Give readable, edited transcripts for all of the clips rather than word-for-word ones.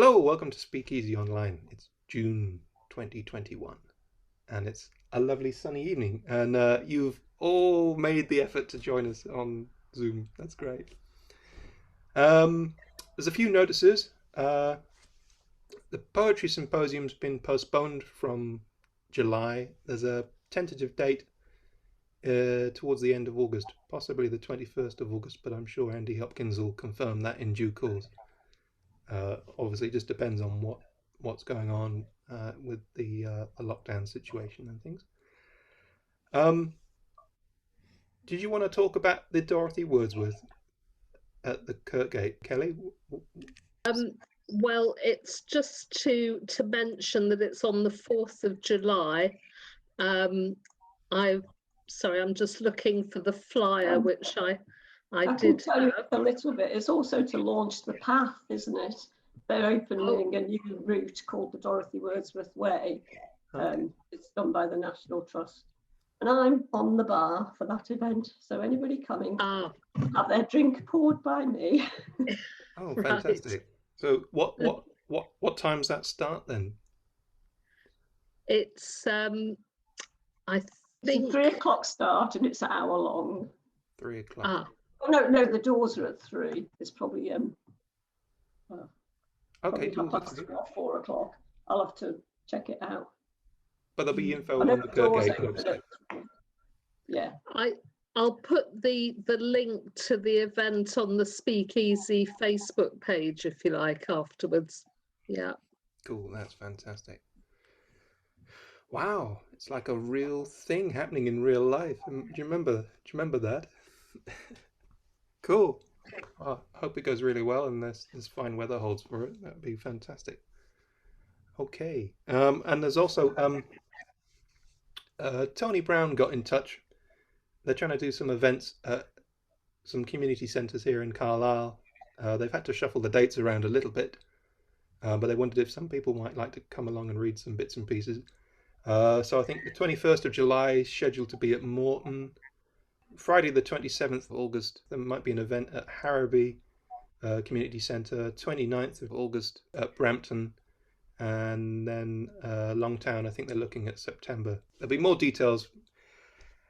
Hello, welcome to SpeakEasy Online. It's June 2021, and it's a lovely sunny evening. And you've all made the effort to join us on Zoom. That's great. There's a few notices. The Poetry Symposium's been postponed from July. There's a tentative date towards the end of August, possibly the 21st of August, but I'm sure Andy Hopkins will confirm that in due course. Obviously, it just depends on what's going on with the lockdown situation and things. Did you want to talk about the Dorothy Wordsworth at the Kirkgate, Kelly? Well, it's just to mention that it's on the 4th of July. I'm just looking for the flyer, which I can tell you a little bit. It's also to launch the path, isn't it? They're opening a new route called the Dorothy Wordsworth Way. It's done by the National Trust. And I'm on the bar for that event. So anybody coming, have their drink poured by me. Oh, fantastic. Right. So what time's that start then? It's I think it's a 3 o'clock start and it's an hour long. 3 o'clock. Oh, no, the doors are at 3. It's probably okay, probably 4 o'clock. I'll have to check it out. But there'll be info on the Kirkgate website. Yeah. I'll put the link to the event on the SpeakEasy Facebook page if you like afterwards. Yeah. Cool, that's fantastic. Wow, it's like a real thing happening in real life. Do you remember that? Cool. Well, I hope it goes really well and there's fine weather holds for it. That'd be fantastic. Okay. And there's also Tony Brown got in touch. They're trying to do some events at some community centres here in Carlisle. They've had to shuffle the dates around a little bit, but they wondered if some people might like to come along and read some bits and pieces. So I think the 21st of July is scheduled to be at Morton. Friday the 27th of August, there might be an event at Harrowby Community Centre. 29th of August at Brampton. And then Longtown, I think they're looking at September. There'll be more details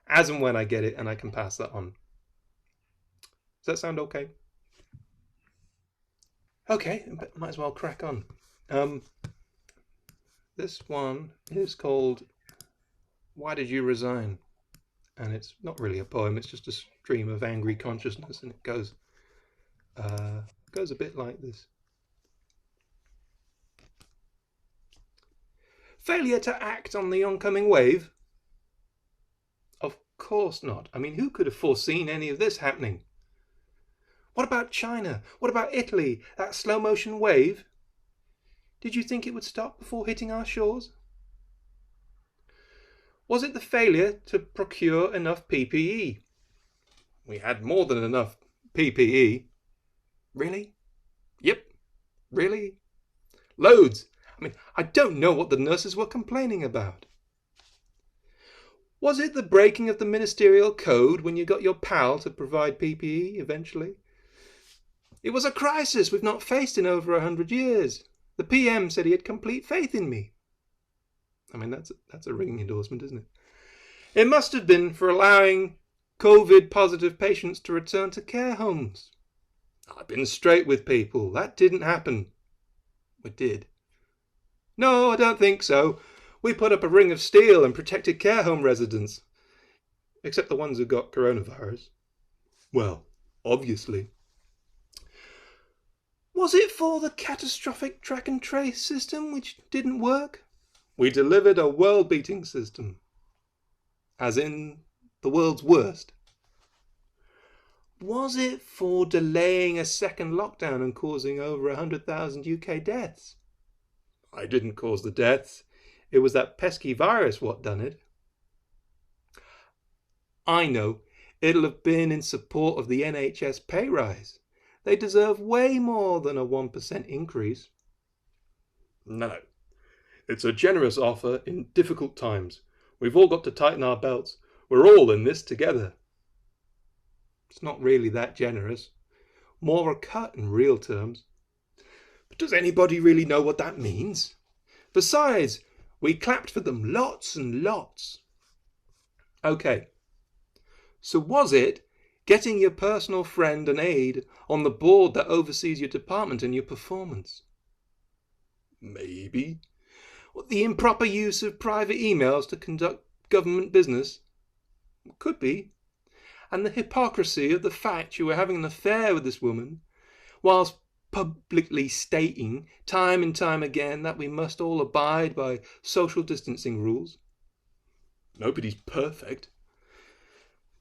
as and when I get it, and I can pass that on. Does that sound okay? Okay, might as well crack on. This one is called Why Did You Resign? And it's not really a poem, it's just a stream of angry consciousness, and it goes a bit like this. Failure to act on the oncoming wave? Of course not. I mean, who could have foreseen any of this happening? What about China? What about Italy? That slow motion wave? Did you think it would stop before hitting our shores? Was it the failure to procure enough PPE? We had more than enough PPE. Really? Yep. Really? Loads. I mean, I don't know what the nurses were complaining about. Was it the breaking of the ministerial code when you got your pal to provide PPE eventually? It was a crisis we've not faced in over 100 years. The PM said he had complete faith in me. I mean, that's a ringing endorsement, isn't it? It must have been for allowing COVID-positive patients to return to care homes. I've been straight with people. That didn't happen. It did. No, I don't think so. We put up a ring of steel and protected care home residents. Except the ones who got coronavirus. Well, obviously. Was it for the catastrophic track and trace system which didn't work? We delivered a world-beating system. As in, the world's worst. Was it for delaying a second lockdown and causing over 100,000 UK deaths? I didn't cause the deaths. It was that pesky virus what done it. I know. It'll have been in support of the NHS pay rise. They deserve way more than a 1% increase. No. It's a generous offer in difficult times. We've all got to tighten our belts. We're all in this together. It's not really that generous. More a cut in real terms. But does anybody really know what that means? Besides, we clapped for them lots and lots. Okay, so was it getting your personal friend and aide on the board that oversees your department and your performance? Maybe. The improper use of private emails to conduct government business? Could be. And the hypocrisy of the fact you were having an affair with this woman, whilst publicly stating time and time again that we must all abide by social distancing rules. Nobody's perfect.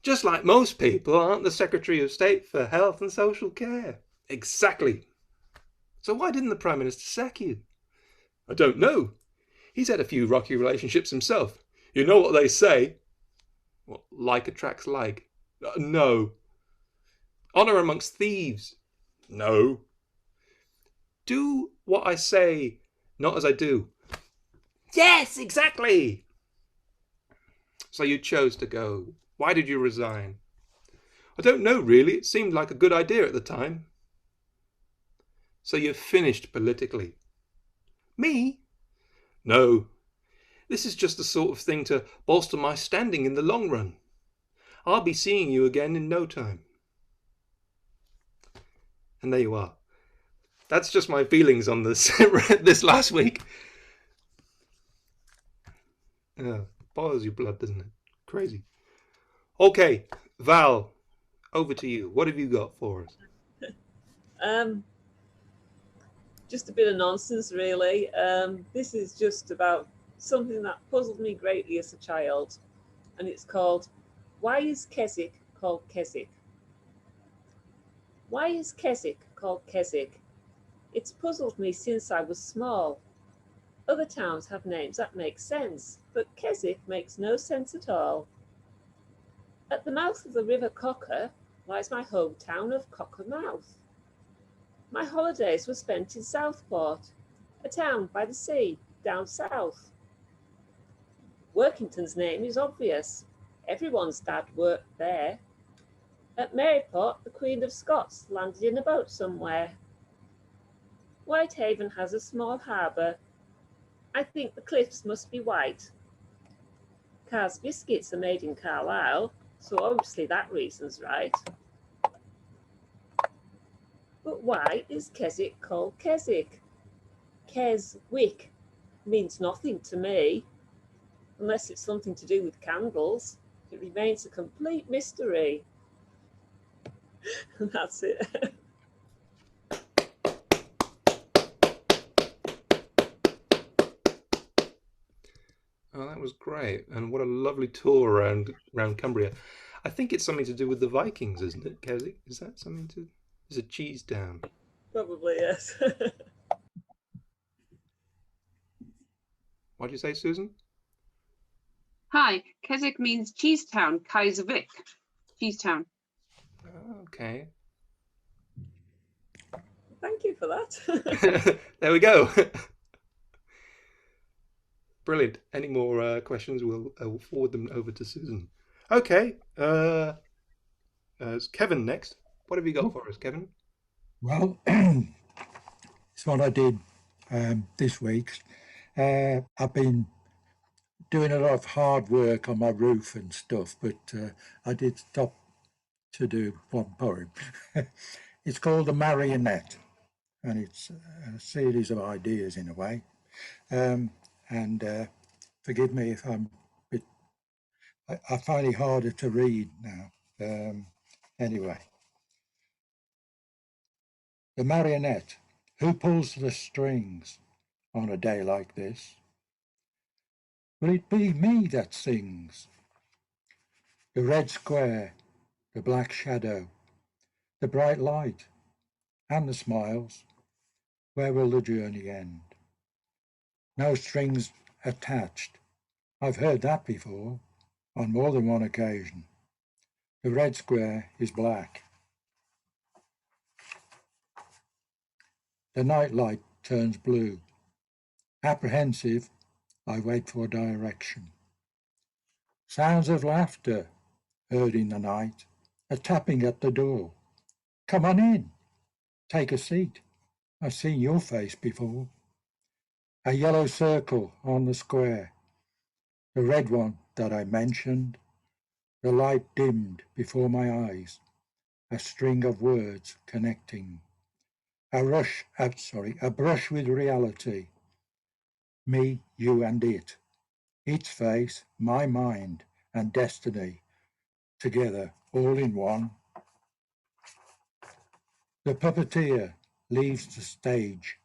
Just like most people aren't the Secretary of State for Health and Social Care. Exactly. So why didn't the Prime Minister sack you? I don't know. He's had a few rocky relationships himself. You know what they say? What, like attracts like? No. Honour amongst thieves? No. Do what I say, not as I do. Yes, exactly. So you chose to go. Why did you resign? I don't know, really. It seemed like a good idea at the time. So you're finished politically. Me? No. This is just the sort of thing to bolster my standing in the long run. I'll be seeing you again in no time. And there you are. That's just my feelings on this this last week. Boils your blood, doesn't it? Crazy. Okay, Val, over to you. What have you got for us? Just a bit of nonsense, really. This is just about something that puzzled me greatly as a child, and it's called, why is Keswick called Keswick? Why is Keswick called Keswick? It's puzzled me since I was small. Other towns have names that make sense, but Keswick makes no sense at all. At the mouth of the River Cocker lies my hometown of Cockermouth. My holidays were spent in Southport, a town by the sea, down south. Workington's name is obvious. Everyone's dad worked there. At Maryport, the Queen of Scots landed in a boat somewhere. Whitehaven has a small harbour. I think the cliffs must be white. Carr's biscuits are made in Carlisle, so obviously that reason's right. But why is Keswick called Keswick? Keswick means nothing to me, unless it's something to do with candles. It remains a complete mystery. And that's it. Oh, that was great. And what a lovely tour around Cumbria. I think it's something to do with the Vikings, isn't it, Keswick? Is that something to... It's a cheese town. Probably, yes. What did you say, Susan? Hi, Keswick means cheese town, Kaiservik, cheese town. Okay. Thank you for that. There we go. Brilliant. Any more questions? We'll forward them over to Susan. Okay. It's Kevin next. What have you got for us, Kevin? Well, it's what I did this week. I've been doing a lot of hard work on my roof and stuff, but I did stop to do one poem. It's called The Marionette, and it's a series of ideas in a way. And forgive me if I'm a bit, I find it harder to read now. Anyway. The marionette, who pulls the strings on a day like this? Will it be me that sings? The red square, the black shadow, the bright light, and the smiles, where will the journey end? No strings attached. I've heard that before, on more than one occasion. The red square is black. The night light turns blue. Apprehensive, I wait for direction. Sounds of laughter heard in the night, a tapping at the door. Come on in, take a seat. I've seen your face before. A yellow circle on the square. The red one that I mentioned. The light dimmed before my eyes. A string of words connecting. A brush with reality. Me, you and it. Its face, my mind and destiny. Together, all in one. The puppeteer leaves the stage.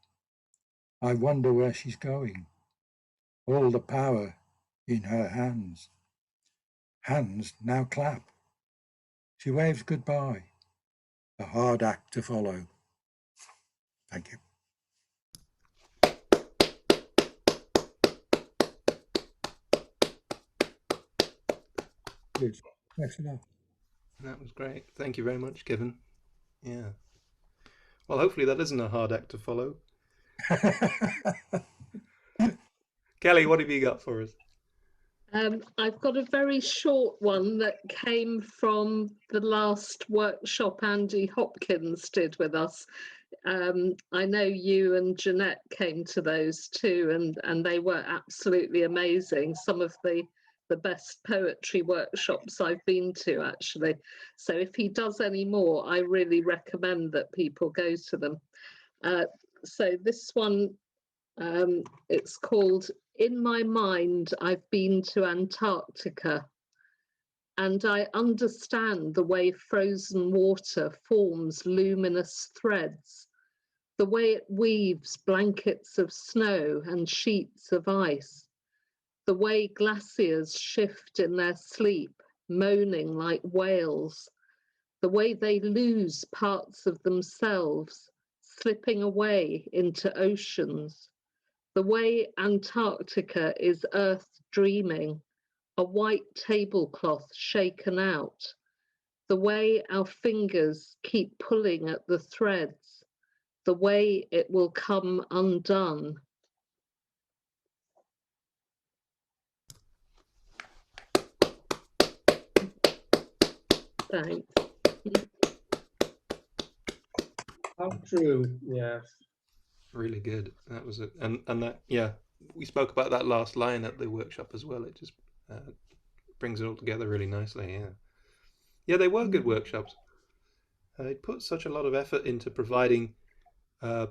I wonder where she's going. All the power in her hands. Hands now clap. She waves goodbye. A hard act to follow. Thank you. Good. That's enough. That was great. Thank you very much, Kevin. Yeah. Well, hopefully that isn't a hard act to follow. Kelly, what have you got for us? I've got a very short one that came from the last workshop Andy Hopkins did with us. I know you and Jeanette came to those too, and they were absolutely amazing. Some of the best poetry workshops I've been to, actually. So if he does any more, I really recommend that people go to them. So this one, it's called In My Mind, I've Been to Antarctica, and I understand the way frozen water forms luminous threads, the way it weaves blankets of snow and sheets of ice, the way glaciers shift in their sleep, moaning like whales, the way they lose parts of themselves, slipping away into oceans, the way Antarctica is Earth dreaming, a white tablecloth shaken out, the way our fingers keep pulling at the threads, the way it will come undone. Thanks. How true, yes. Really good. That was it. And that, yeah, we spoke about that last line at the workshop as well. It just brings it all together really nicely. Yeah. Yeah, they were good workshops. It put such a lot of effort into providing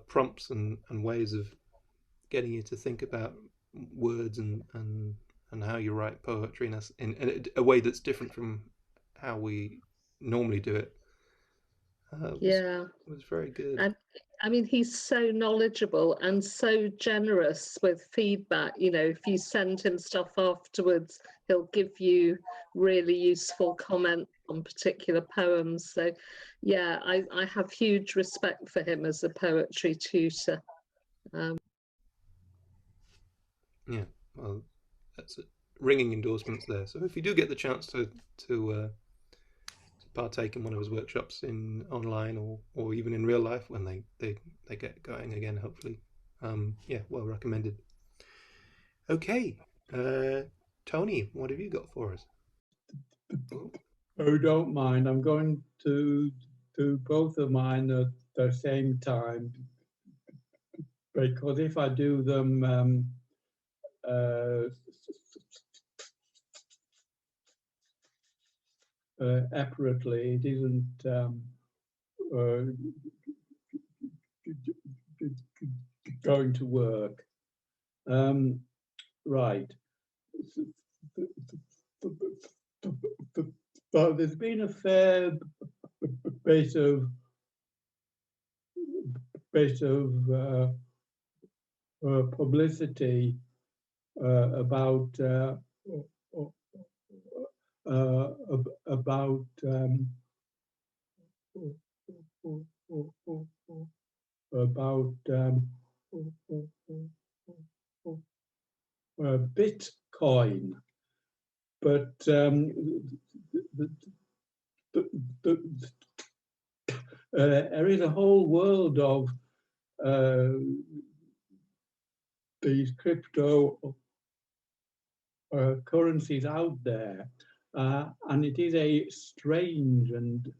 prompts and ways of getting you to think about words and how you write poetry in a way that's different from how we normally do it. Yeah. It was very good. And I mean, he's so knowledgeable and so generous with feedback. You know, if you send him stuff afterwards, he'll give you really useful comments on particular poems. So, yeah, I have huge respect for him as a poetry tutor. Yeah, well, that's ringing endorsements there. So if you do get the chance to partake in one of his workshops in online or even in real life when they get going again, hopefully, yeah, well recommended. Okay, Tony, what have you got for us? Oh, don't mind. I'm going to do both of mine at the same time, because if I do them accurately, it isn't going to work. Right. But there's been a fair bit of publicity about Bitcoin, but there is a whole world of these crypto currencies out there, and it is a strange and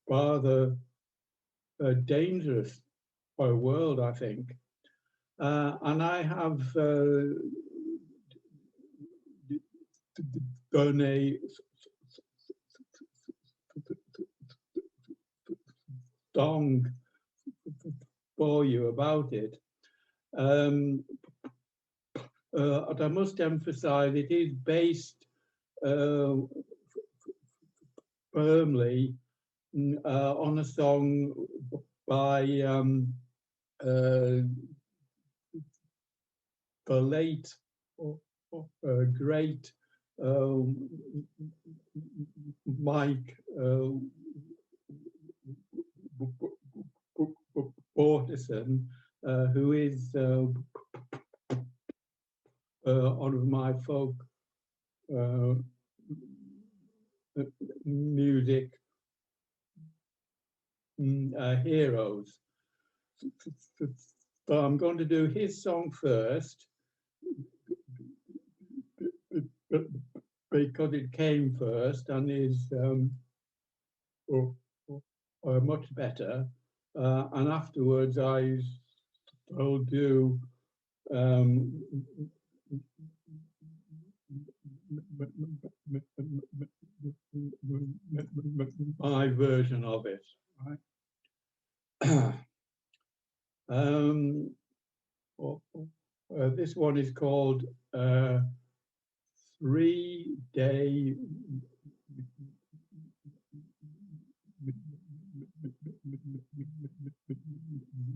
rather dangerous for a world, I think. And I have done a song for you about it. And I must emphasize it is based firmly on a song by the late great Mike Bortison, who is one of my folk music heroes. So I'm going to do his song first because it came first and is much better. And afterwards I'll do my version of it, right? This one is called 3-Day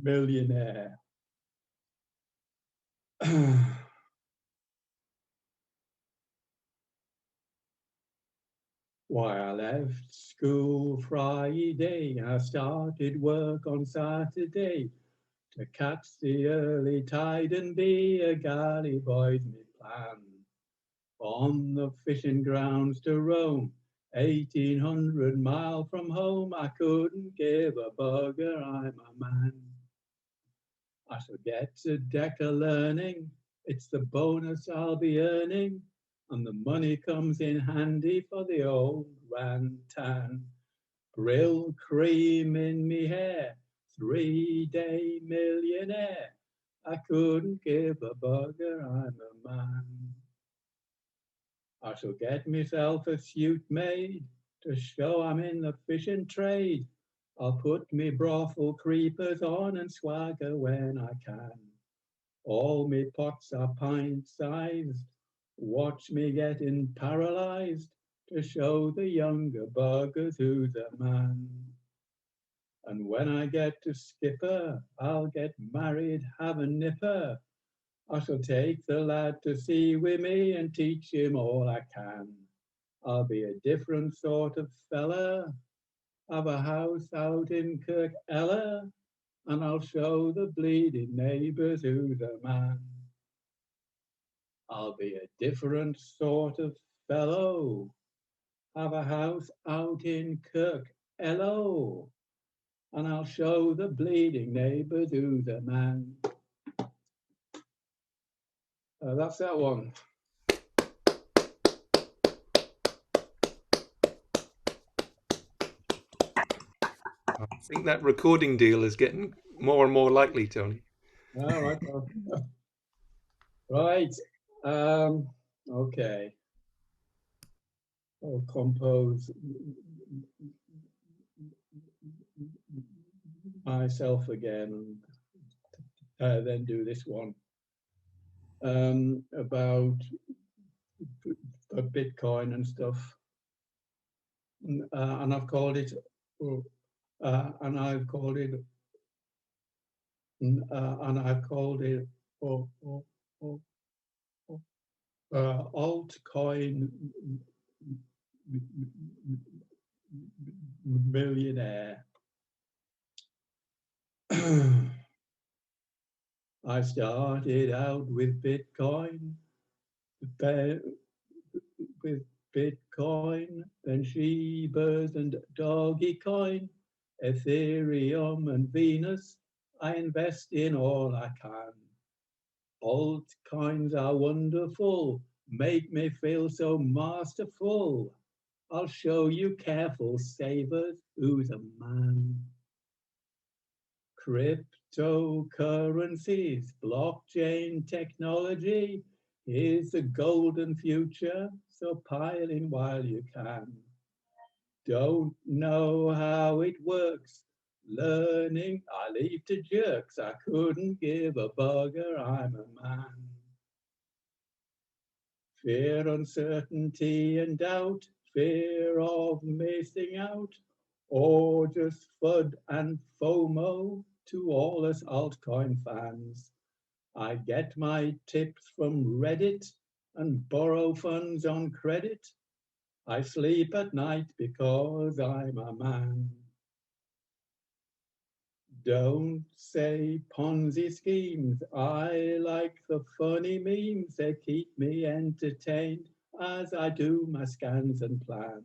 Millionaire. Why, I left school Friday, I started work on Saturday to catch the early tide and be a galley boy's me plan. On the fishing grounds to roam, 1,800 miles from home, I couldn't give a bugger, I'm a man. I shall get a deck of learning, it's the bonus I'll be earning, and the money comes in handy for the old rantan. Brill cream in me hair, 3-day millionaire. I couldn't give a bugger, I'm a man. I shall get myself a suit made to show I'm in the fishing trade. I'll put me brothel creepers on and swagger when I can. All me pots are pint-sized. Watch me getting paralyzed to show the younger buggers who's a man. And when I get to skipper, I'll get married, have a nipper. I shall take the lad to sea with me and teach him all I can. I'll be a different sort of fella, have a house out in Kirkella, and I'll show the bleeding neighbours who's a man. I'll be a different sort of fellow, have a house out in Kirkella, and I'll show the bleeding neighbours who's a man. That's that one. I think that recording deal is getting more and more likely, Tony. All right. Right. Okay. I'll compose myself again and then do this one about Bitcoin and stuff. And I've called it altcoin millionaire. I started out with Bitcoin, then Shebas and Dogecoin, Ethereum and Venus. I invest in all I can. Altcoins are wonderful, make me feel so masterful. I'll show you careful savers who's a man. Cryptocurrencies, blockchain technology is the golden future, so pile in while you can. Don't know how it works, learning I leave to jerks. I couldn't give a bugger, I'm a man. Fear, uncertainty and doubt, fear of missing out, or just FUD and FOMO to all us altcoin fans. I get my tips from Reddit and borrow funds on credit. I sleep at night because I'm a man. Don't say Ponzi schemes. I like the funny memes. They keep me entertained as I do my scans and plans.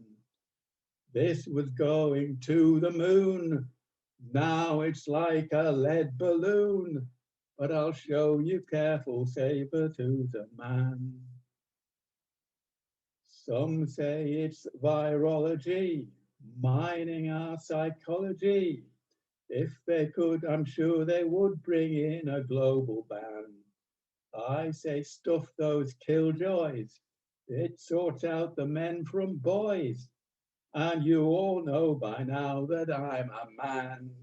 This was going to the moon. Now it's like a lead balloon. But I'll show you careful saber-tooth man. Some say it's virology, mining our psychology. If they could, I'm sure they would bring in a global ban. I say stuff those killjoys. It sorts out the men from boys. And you all know by now that I'm a man.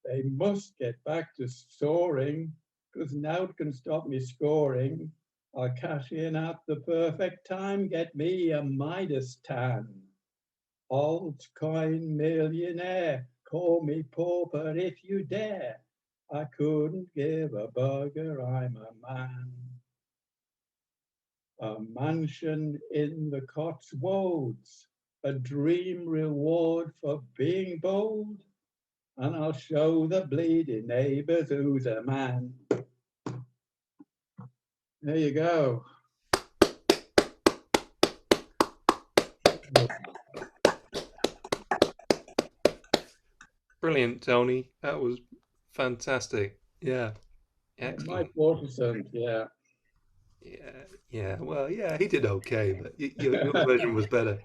They must get back to soaring, because now it can stop me scoring. I'll cash in at the perfect time, get me a Midas tan. Altcoin millionaire, call me pauper if you dare. I couldn't give a bugger, I'm a man. A mansion in the Cotswolds, a dream reward for being bold. And I'll show the bleeding neighbours who's a man. There you go. Brilliant, Tony. That was fantastic. Yeah, excellent. Mike Waterston, yeah. Yeah. Well, yeah, he did okay, but your version was better.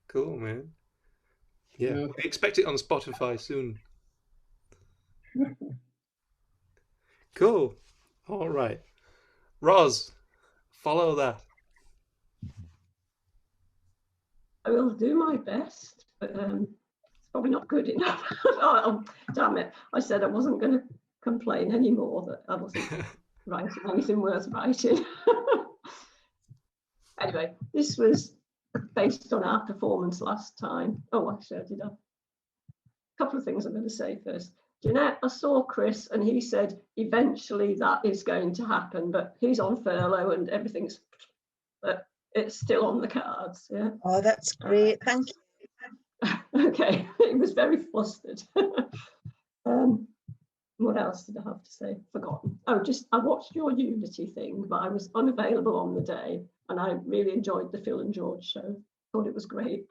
Cool, man. Yeah, Yeah. we expect it on Spotify soon. Cool. All right. Roz, follow that. I will do my best, but it's probably not good enough. Oh, damn it. I said I wasn't going to complain anymore that I wasn't writing anything worth writing. Anyway, this was based on our performance last time. Oh, actually, I did a couple of things I'm going to say first. Jeanette, I saw Chris and he said eventually that is going to happen, but he's on furlough and everything's, but it's still on the cards. Yeah. Oh, that's great. Thank you. Okay, he was very flustered. What else did I have to say? Forgotten. Oh, just I watched your Unity thing, but I was unavailable on the day, and I really enjoyed the Phil and George show. Thought it was great.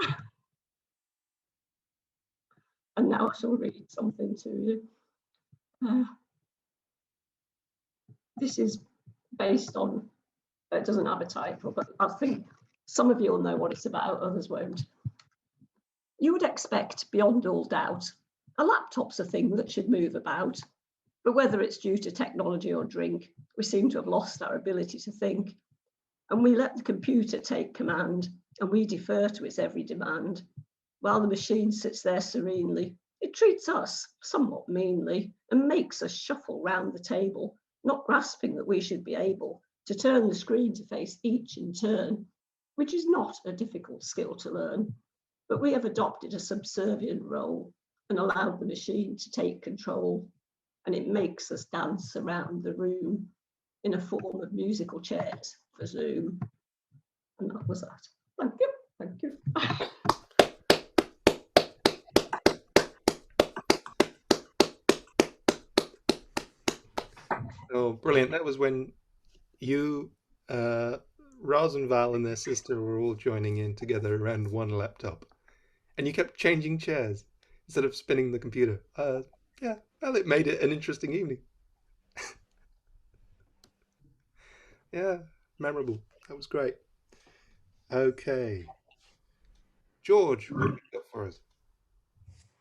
And now I shall read something to you. This is based on, it doesn't have a title, but I think some of you will know what it's about, others won't. You would expect, beyond all doubt, a laptop's a thing that should move about. But whether it's due to technology or drink, we seem to have lost our ability to think. And we let the computer take command, and we defer to its every demand. While the machine sits there serenely, it treats us somewhat meanly and makes us shuffle round the table, not grasping that we should be able to turn the screen to face each in turn, which is not a difficult skill to learn. But we have adopted a subservient role and allowed the machine to take control. And it makes us dance around the room in a form of musical chairs for Zoom. And that was that. Thank you. Thank you. Oh, brilliant. That was when you, Roz and Val and their sister were all joining in together around one laptop. And you kept changing chairs instead of spinning the computer. Yeah, well, it made it an interesting evening. Yeah, memorable. That was great. Okay. George, what have you got for us?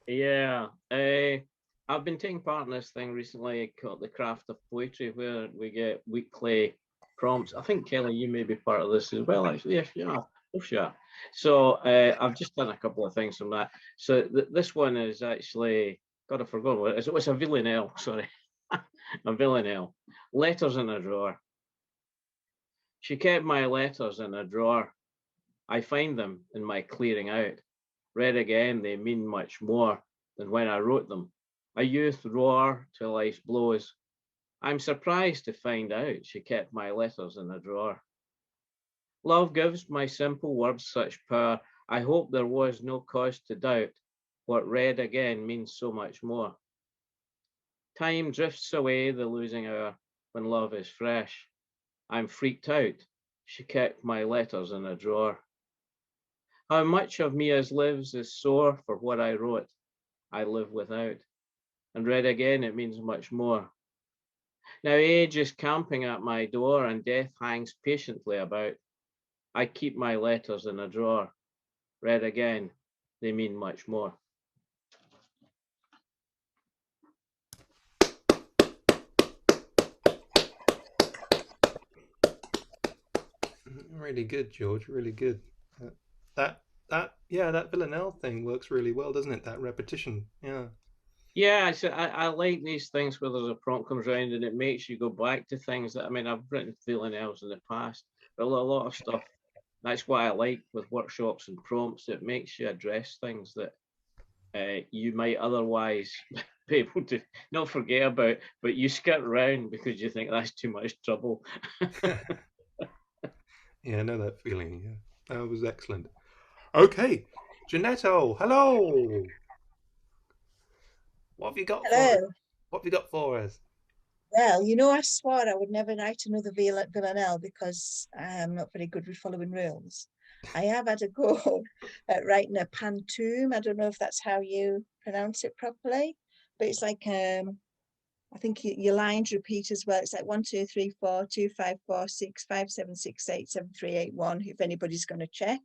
Yeah, I've been taking part in this thing recently called the Craft of Poetry, where we get weekly prompts. I think Kelly, you may be part of this as well, actually. Yes, yeah, oh sure. So I've just done a couple of things from that. So this one is actually, God, I forgot what it is. It's a villanelle, sorry, a villanelle. Letters in a drawer. She kept my letters in a drawer. I find them in my clearing out. Read again, they mean much more than when I wrote them. A youth roar till ice blows. I'm surprised to find out she kept my letters in a drawer. Love gives my simple words such power. I hope there was no cause to doubt what read again means so much more. Time drifts away the losing hour when love is fresh. I'm freaked out. She kept my letters in a drawer. How much of me as lives is sore for what I wrote, I live without. And read again, it means much more. Now age is camping at my door and death hangs patiently about. I keep my letters in a drawer. Read again, they mean much more. Really good, George. Really good. That villanelle thing works really well, doesn't it? That repetition. Yeah. Yeah, I like these things where there's a prompt comes around and it makes you go back to things that, I mean, I've written villanelles in the past, but a lot of stuff. That's what I like with workshops and prompts. It makes you address things that you might otherwise be able to not forget about, but you skip around because you think that's too much trouble. Yeah, I know that feeling. Yeah, that was excellent. Okay, Janetto, hello. What have you got for us? Hello. What have you got for us? Well, I swore I would never write another villanelle because I'm not very good with following rules. I have had a go at writing a pantoum. I don't know if that's how you pronounce it properly, but it's like I think your lines repeat as well. It's like 1, 2, 3, 4, 2, 5, 4, 6, 5, 7, 6, 8, 7, 3, 8, 1. If anybody's going to check.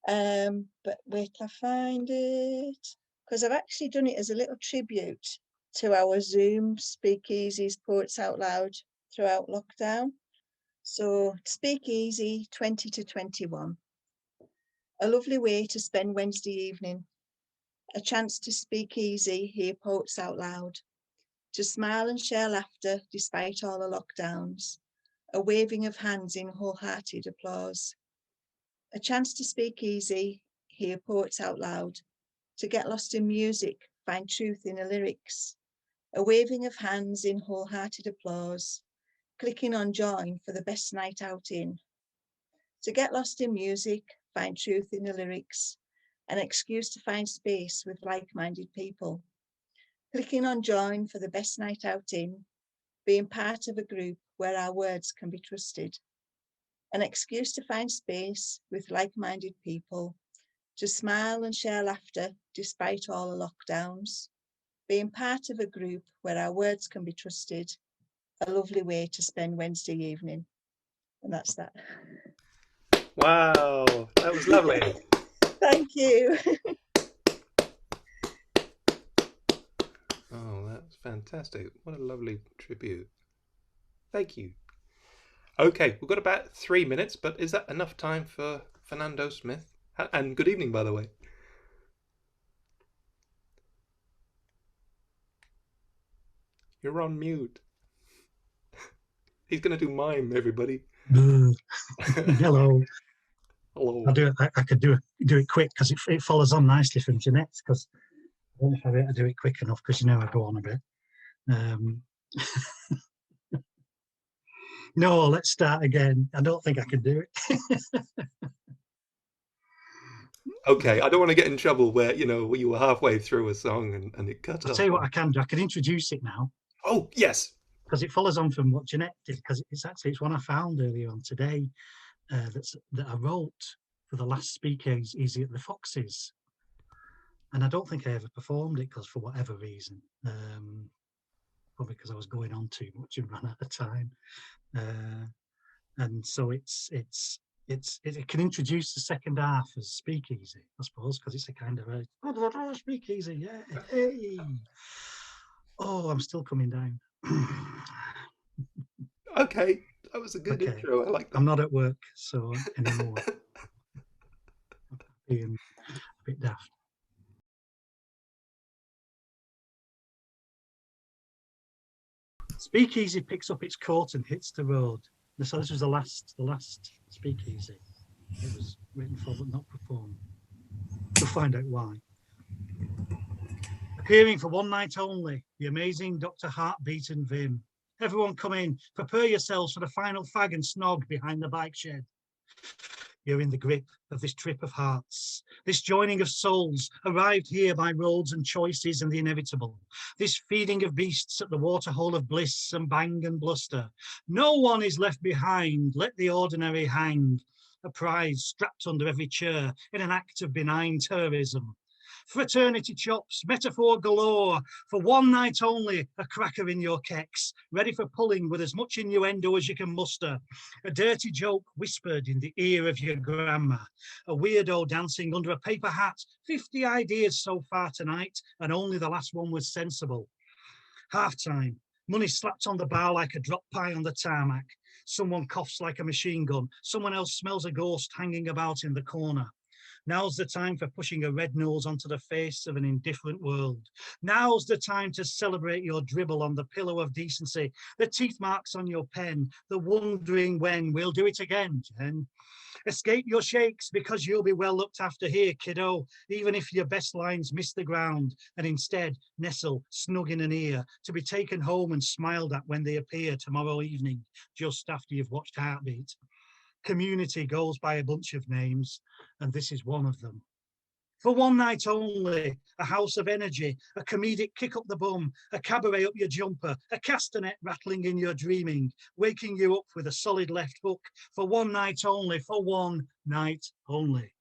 But wait till I find it, because I've actually done it as a little tribute to our Zoom Speakeasies Poets Out Loud throughout lockdown. So Speakeasy 20 to 21. A lovely way to spend Wednesday evening. A chance to speak easy, hear poets out loud. To smile and share laughter despite all the lockdowns. A waving of hands in wholehearted applause. A chance to speak easy, hear poets out loud. To get lost in music, find truth in the lyrics. A waving of hands in wholehearted applause. Clicking on join for the best night out in. To get lost in music, find truth in the lyrics. An excuse to find space with like-minded people. Clicking on join for the best night out in. Being part of a group where our words can be trusted. An excuse to find space with like-minded people. To smile and share laughter despite all the lockdowns. Being part of a group where our words can be trusted. A lovely way to spend Wednesday evening. And that's that. Wow, that was lovely. Thank you. Oh, that's fantastic. What a lovely tribute. Thank you. Okay, we've got about 3 minutes, but is that enough time for Fernando Smith? And good evening, by the way. You're on mute. He's going to do mime, everybody. Hello. Hello. I'll do it. I could do it quick because it follows on nicely from Jeanette's. Because I don't know if I'll be able to do it quick enough because I go on a bit. No, let's start again. I don't think I can do it. Okay, I don't want to get in trouble where you were halfway through a song and it cut off. I'll tell you what I can do. I can introduce it now. Oh yes, because it follows on from what Jeanette did. Because it's one I found earlier on today that I wrote for the last Speakeasy at the Foxes, and I don't think I ever performed it because for whatever reason, probably because I was going on too much and ran out of time. And so it's it can introduce the second half as speakeasy, I suppose, because it's a kind of a speakeasy, yeah. Hey. Oh, I'm still coming down. Okay, that was a good Okay. intro. I like that. I'm not at work so anymore. Being a bit daft. Speakeasy picks up its coat and hits the road. So this was the last speakeasy. It was written for but not performed. We'll find out why. Appearing for one night only, the amazing Dr. Heartbeat and Vim. Everyone come in, prepare yourselves for the final fag and snog behind the bike shed. You're in the grip of this trip of hearts, this joining of souls, arrived here by roads and choices and the inevitable, this feeding of beasts at the waterhole of bliss and bang and bluster. No one is left behind, let the ordinary hang, a prize strapped under every chair in an act of benign terrorism. Fraternity chops, metaphor galore, for one night only, a cracker in your keks, ready for pulling with as much innuendo as you can muster. A dirty joke whispered in the ear of your grandma, a weirdo dancing under a paper hat, 50 ideas so far tonight, and only the last one was sensible. Half-time, money slapped on the bar like a drop pie on the tarmac. Someone coughs like a machine gun, someone else smells a ghost hanging about in the corner. Now's the time for pushing a red nose onto the face of an indifferent world. Now's the time to celebrate your dribble on the pillow of decency, the teeth marks on your pen, the wondering when we'll do it again, Jen. Escape your shakes because you'll be well looked after here, kiddo, even if your best lines miss the ground, and instead nestle snug in an ear to be taken home and smiled at when they appear tomorrow evening, just after you've watched Heartbeat. Community goes by a bunch of names, and this is one of them. For one night only, a house of energy, a comedic kick up the bum, a cabaret up your jumper, a castanet rattling in your dreaming, waking you up with a solid left hook. For one night only, for one night only.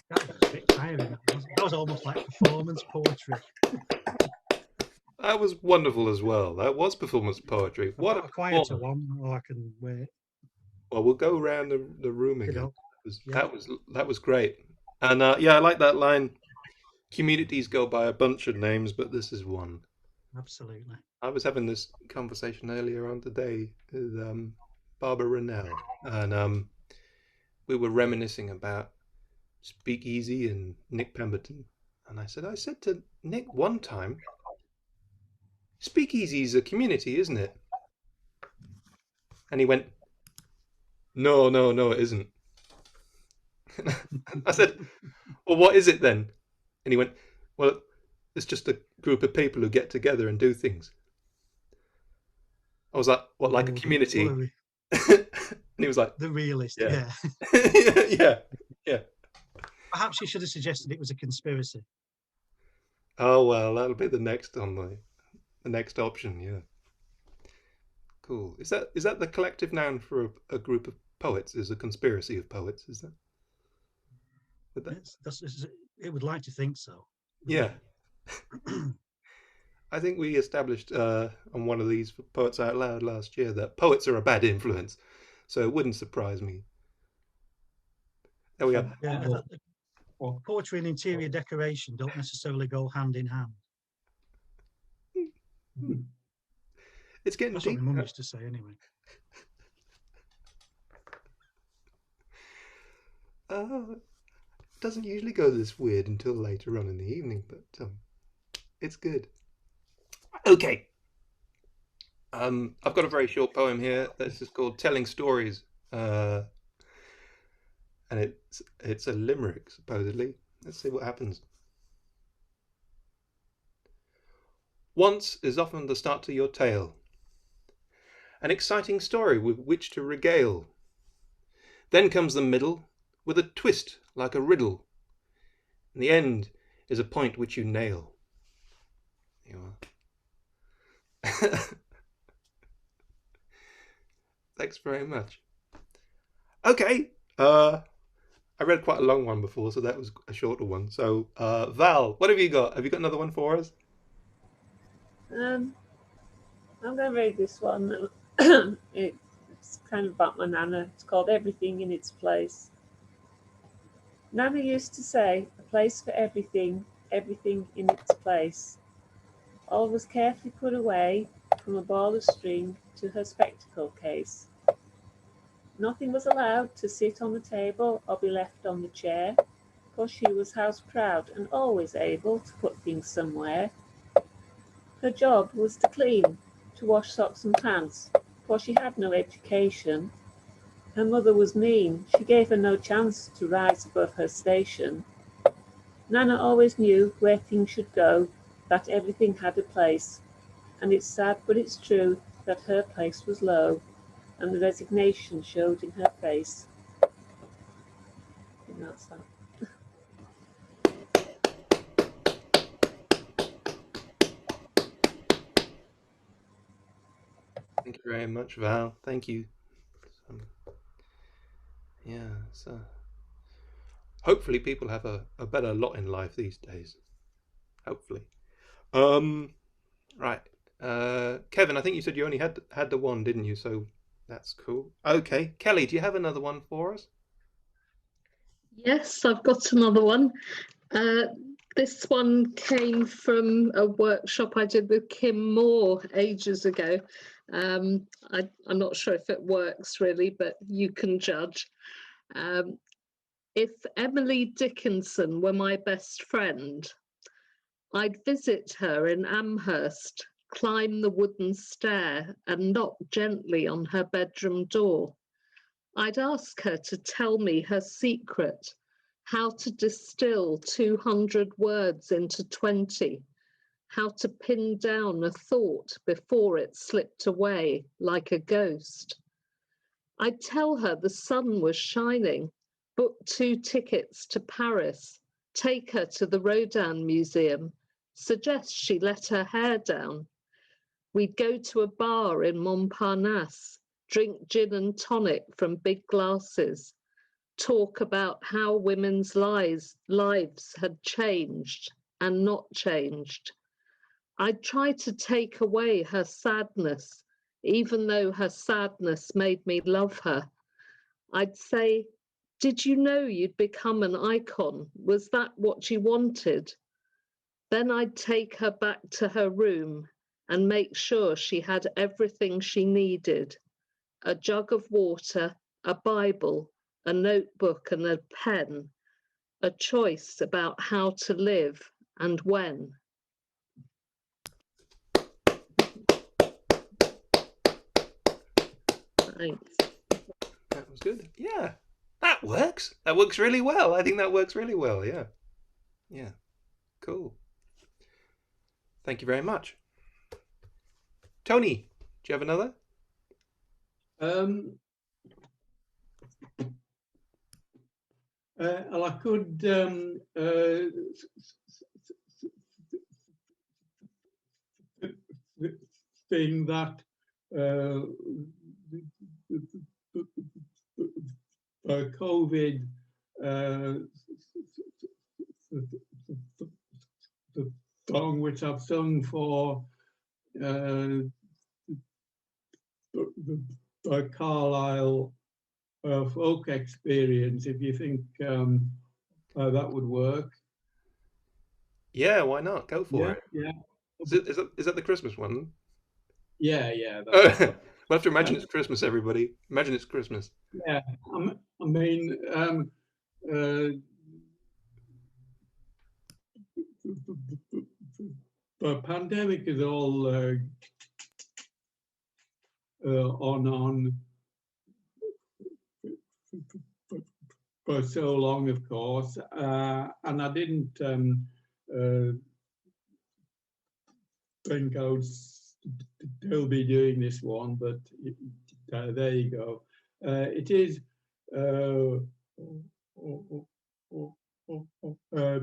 That was a bit tiring. That was almost like performance poetry. That was wonderful as well. That was performance poetry. What a quieter one, or I can wait. Well, we'll go around the room again. Yeah. That was great. And yeah, I like that line. Communities go by a bunch of names, but this is one. Absolutely. I was having this conversation earlier on today with Barbara Rennell, and we were reminiscing about SpeakEasy and Nick Pemberton. And I said to Nick one time, SpeakEasy is a community, isn't it? And he went, No, it isn't. I said, Well, what is it then? And he went, Well, it's just a group of people who get together and do things. I was like, What, like a community? And he was like, The realist, yeah. Yeah. Perhaps you should have suggested it was a conspiracy. Oh, well, that'll be the next on the next option, yeah. Cool. Is that the collective noun for a group of poets? Is a conspiracy of poets? Is that? It would like to think so. Yeah. I think we established on one of these for Poets Out Loud last year that poets are a bad influence, so it wouldn't surprise me. There we go. Yeah, poetry and interior decoration don't necessarily go hand in hand. It's getting That's deep. what my mum used to say anyway. It doesn't usually go this weird until later on in the evening, but it's good. Okay. I've got a very short poem here. This is called Telling Stories. And it's a limerick, supposedly. Let's see what happens. Once is often the start to your tale. An exciting story with which to regale. Then comes the middle, with a twist like a riddle. And the end is a point which you nail. There you are. Thanks very much. Okay. I read quite a long one before, so that was a shorter one. So, Val, what have you got? Have you got another one for us? I'm going to read this one. It's kind of about my Nana. It's called Everything in Its Place. Nana used to say, a place for everything, everything in its place. All was carefully put away, from a ball of string to her spectacle case. Nothing was allowed to sit on the table or be left on the chair, for she was house proud and always able to put things somewhere. Her job was to clean, to wash socks and pants, for she had no education. Her mother was mean, she gave her no chance to rise above her station. Nana always knew where things should go, that everything had a place, and it's sad but it's true that her place was low, and the resignation showed in her face. And that's that. Thank you very much, Val. Thank you. Yeah, so hopefully people have a better lot in life these days. Hopefully. Right. Kevin, I think you said you only had the one, didn't you? So that's cool. Okay. Kelly, do you have another one for us? Yes, I've got another one. This one came from a workshop I did with Kim Moore ages ago. I'm not sure if it works really, but you can judge. If Emily Dickinson were my best friend, I'd visit her in Amherst, climb the wooden stair and knock gently on her bedroom door. I'd ask her to tell me her secret, how to distill 200 words into 20, how to pin down a thought before it slipped away like a ghost. I'd tell her the sun was shining, book 2 tickets to Paris, take her to the Rodin Museum, suggest she let her hair down. We'd go to a bar in Montparnasse, drink gin and tonic from big glasses, talk about how women's lives had changed and not changed. I'd try to take away her sadness, even though her sadness made me love her. I'd say, did you know you'd become an icon? Was that what you wanted? Then I'd take her back to her room and make sure she had everything she needed: a jug of water, a Bible, a notebook and a pen, a choice about how to live and when. Thanks. That was good. Yeah, that works. That works really well. I think that works really well. Yeah. Yeah. Cool. Thank you very much. Tony, do you have another? Well, I could thing that COVID the song which I've sung for the Carlisle folk experience, if you think that would work. Yeah, why not? Go for it. Yeah. Is that the Christmas one? Yeah. We'll have to imagine it's Christmas, everybody. Imagine it's Christmas. Yeah, I mean, the pandemic is all on for so long, of course, and I didn't think I would still be doing this one, but there you go. It is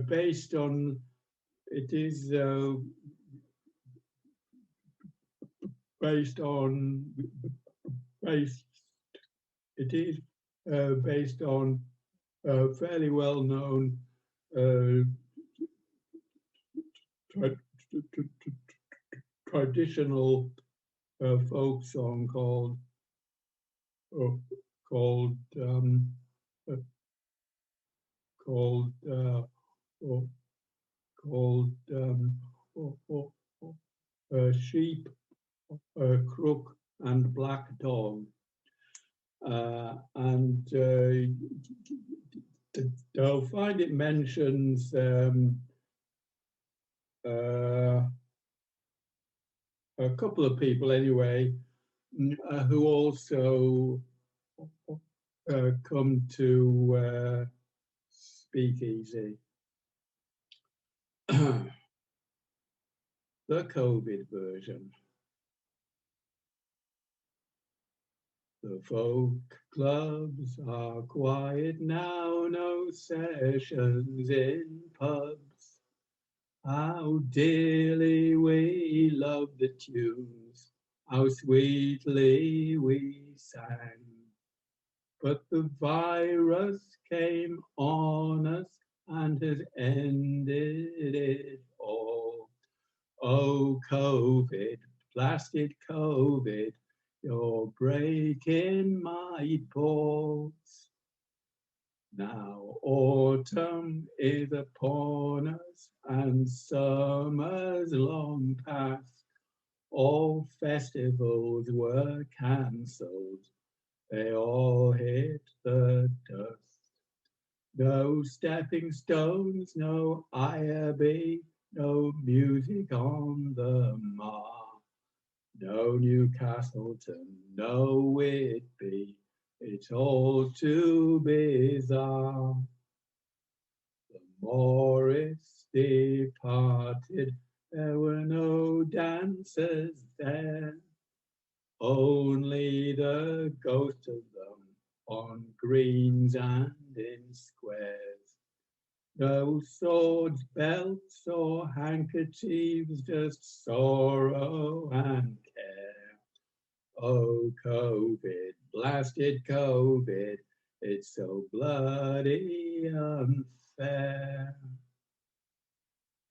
based on. It is based on. It is based on a fairly well-known traditional a folk song called uh, called uh, called oh, called oh, oh, a sheep, a crook, and black dog. And they'll find it mentions a couple of people anyway who also come to SpeakEasy. The COVID version. The folk clubs are quiet now, no sessions in pubs. How dearly we love the tunes, how sweetly we sang. But the virus came on us and has ended it all. Oh, COVID, blasted COVID, you're breaking my balls. Now autumn is upon us and summer's long past. All festivals were cancelled. They all hit the dust. No stepping stones, no IRB, no music on the Mar. No Newcastleton, no Whitby, it's all too bizarre. The Morris departed, there were no dancers there, only the ghost of them on greens and in squares. No swords, belts, or handkerchiefs, just sorrow and care. Oh, COVID, blasted COVID, it's so bloody unfair.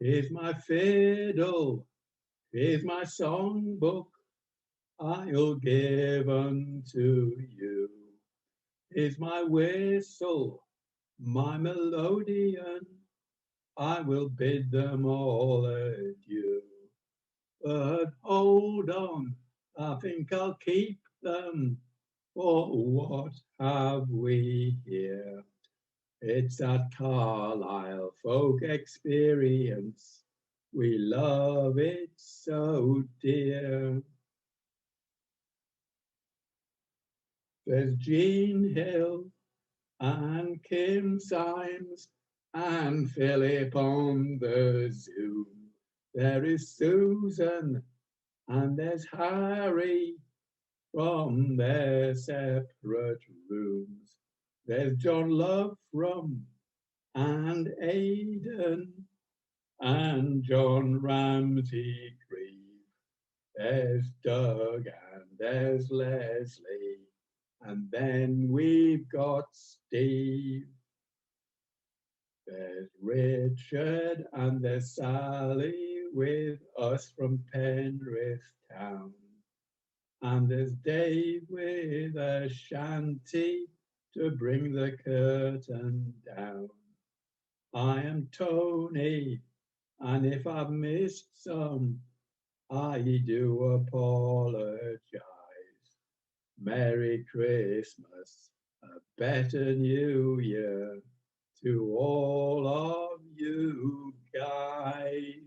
Here's my fiddle, here's my songbook, I'll give unto you. Here's my whistle, my melodeon, I will bid them all adieu. But hold on, I think I'll keep them, for what have we here? It's that Carlisle folk experience, we love it so dear. There's Jean Hill and Kim Symes and Philip on the Zoom. There is Susan and there's Harry from their separate rooms. There's John Lovrum and Aidan and John Ramsey Grieve. There's Doug and there's Leslie. And then we've got Steve. There's Richard and there's Sally with us from Penrith town. And there's Dave with a shanty to bring the curtain down. I am Tony, and if I've missed some, I do apologize. Merry Christmas, a better New Year to all of you guys.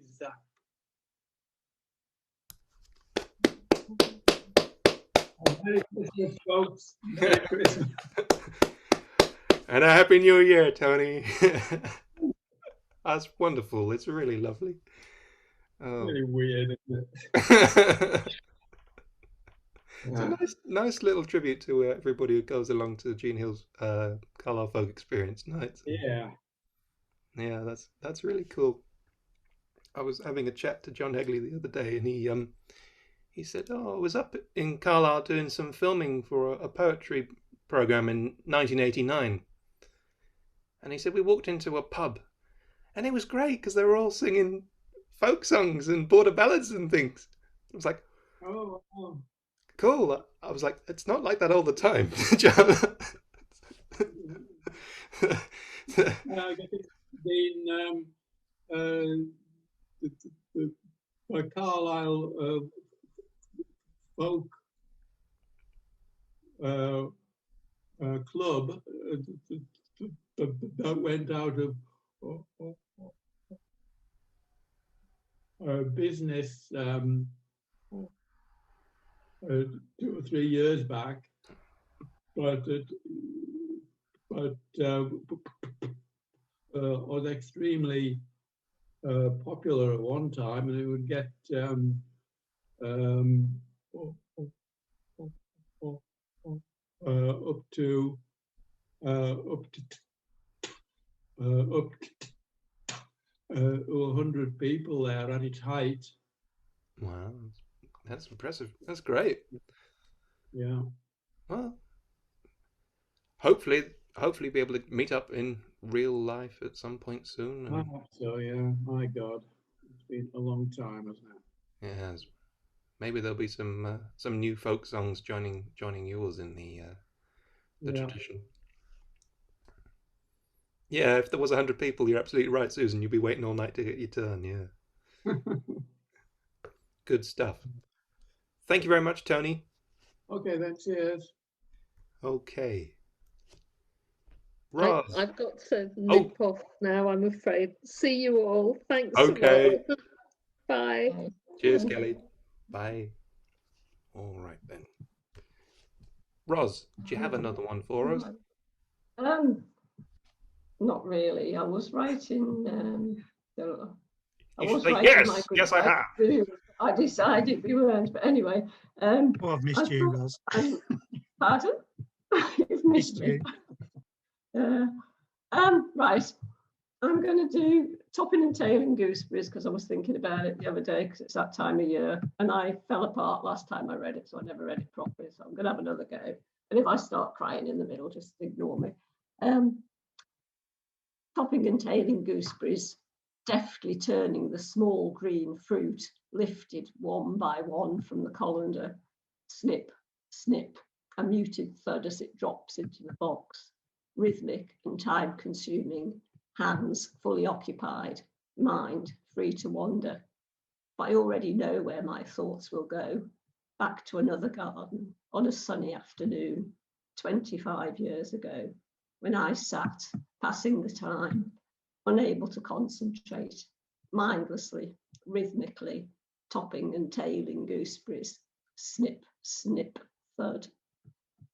Merry Christmas, folks. Merry Christmas. And a Happy New Year, Tony. That's wonderful. It's really lovely. Oh. Really weird, isn't it? It's a nice little tribute to everybody who goes along to Gene Hill's Carlisle Folk Experience nights. Yeah. Yeah, that's really cool. I was having a chat to John Hegley the other day, and he said, "Oh, I was up in Carlisle doing some filming for a poetry program in 1989." And he said, we walked into a pub, and it was great because they were all singing folk songs and border ballads and things. I was like, Oh, oh. Cool. I was like, it's not like that all the time, John. I guess it's been by Carlisle folk club that went out of business 2 or 3 years back, but was extremely popular at one time, and it would get up to 100 people there at its height. Wow, that's impressive. That's great. Yeah. Well, hopefully be able to meet up in real life at some point soon. I hope so, yeah. My God, it's been a long time, hasn't it? It has. Maybe there'll be some new folk songs joining yours in the tradition. Yeah, if there was 100 people, you're absolutely right, Susan. You'd be waiting all night to get your turn. Yeah. Good stuff. Thank you very much, Tony. Okay, then. Cheers. Okay. Roz. I've got to nip off now, I'm afraid. See you all. Thanks Okay. a lot. Bye. Cheers, Kelly. Bye. All right, then. Roz, do you have another one for us? Not really. I was writing. I You was should say, writing yes, my good yes, I have. I decided we weren't, but anyway. Oh, I've missed you, Roz. Pardon? You've missed me. Right. I'm going to do topping and tailing gooseberries because I was thinking about it the other day because it's that time of year and I fell apart last time I read it, so I never read it properly. So I'm going to have another go. And if I start crying in the middle, just ignore me. Topping and tailing gooseberries, deftly turning the small green fruit, lifted one by one from the colander. Snip, snip, a muted thud as it drops into the box. Rhythmic and time-consuming, hands fully occupied, mind free to wander. But I already know where my thoughts will go, back to another garden on a sunny afternoon, 25 years ago, when I sat, passing the time, unable to concentrate, mindlessly, rhythmically, topping and tailing gooseberries, snip, snip, thud,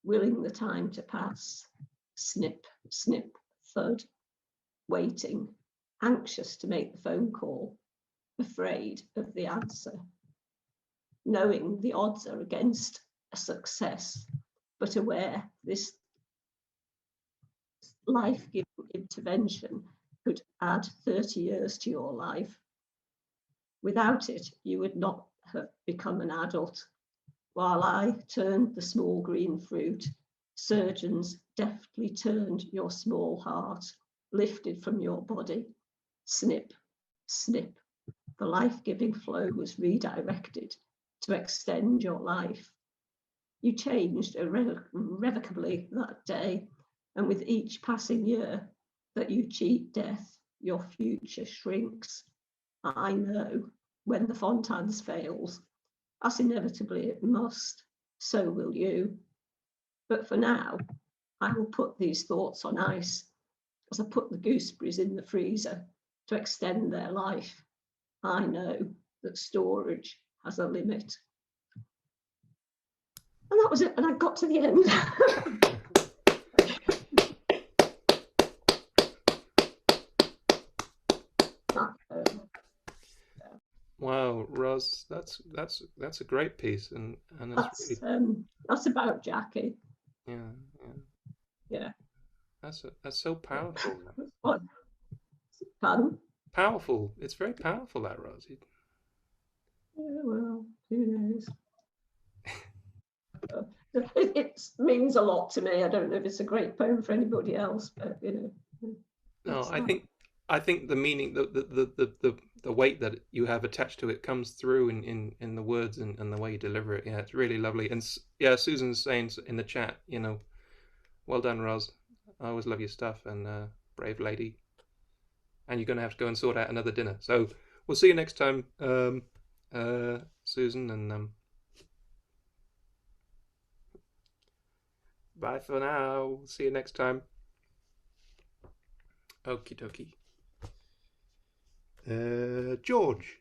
willing the time to pass, snip, snip, thud, waiting, anxious to make the phone call, afraid of the answer, knowing the odds are against a success, but aware this life-giving intervention could add 30 years to your life. Without it, you would not have become an adult. While I turned the small green fruit, surgeons deftly turned your small heart, lifted from your body. Snip, snip. The life-giving flow was redirected to extend your life. You changed irrevocably that day, and with each passing year that you cheat death, your future shrinks. I know when the Fontans fails, as inevitably it must, so will you. But for now, I will put these thoughts on ice as I put the gooseberries in the freezer to extend their life. I know that storage has a limit. And that was it, and I got to the end. Wow, Roz, that's a great piece, and that's about Jackie. Yeah. That's so powerful. What? Pardon? Powerful. It's very powerful, that, Roz. Yeah, well, who knows? It means a lot to me. I don't know if it's a great poem for anybody else, but you know. No, I think the meaning, the weight that you have attached to it comes through in the words and the way you deliver it. Yeah, it's really lovely. And yeah, Susan's saying in the chat, you know, well done, Roz. I always love your stuff, and brave lady. And you're going to have to go and sort out another dinner. So we'll see you next time, Susan, and bye for now. See you next time. Okie dokie. George.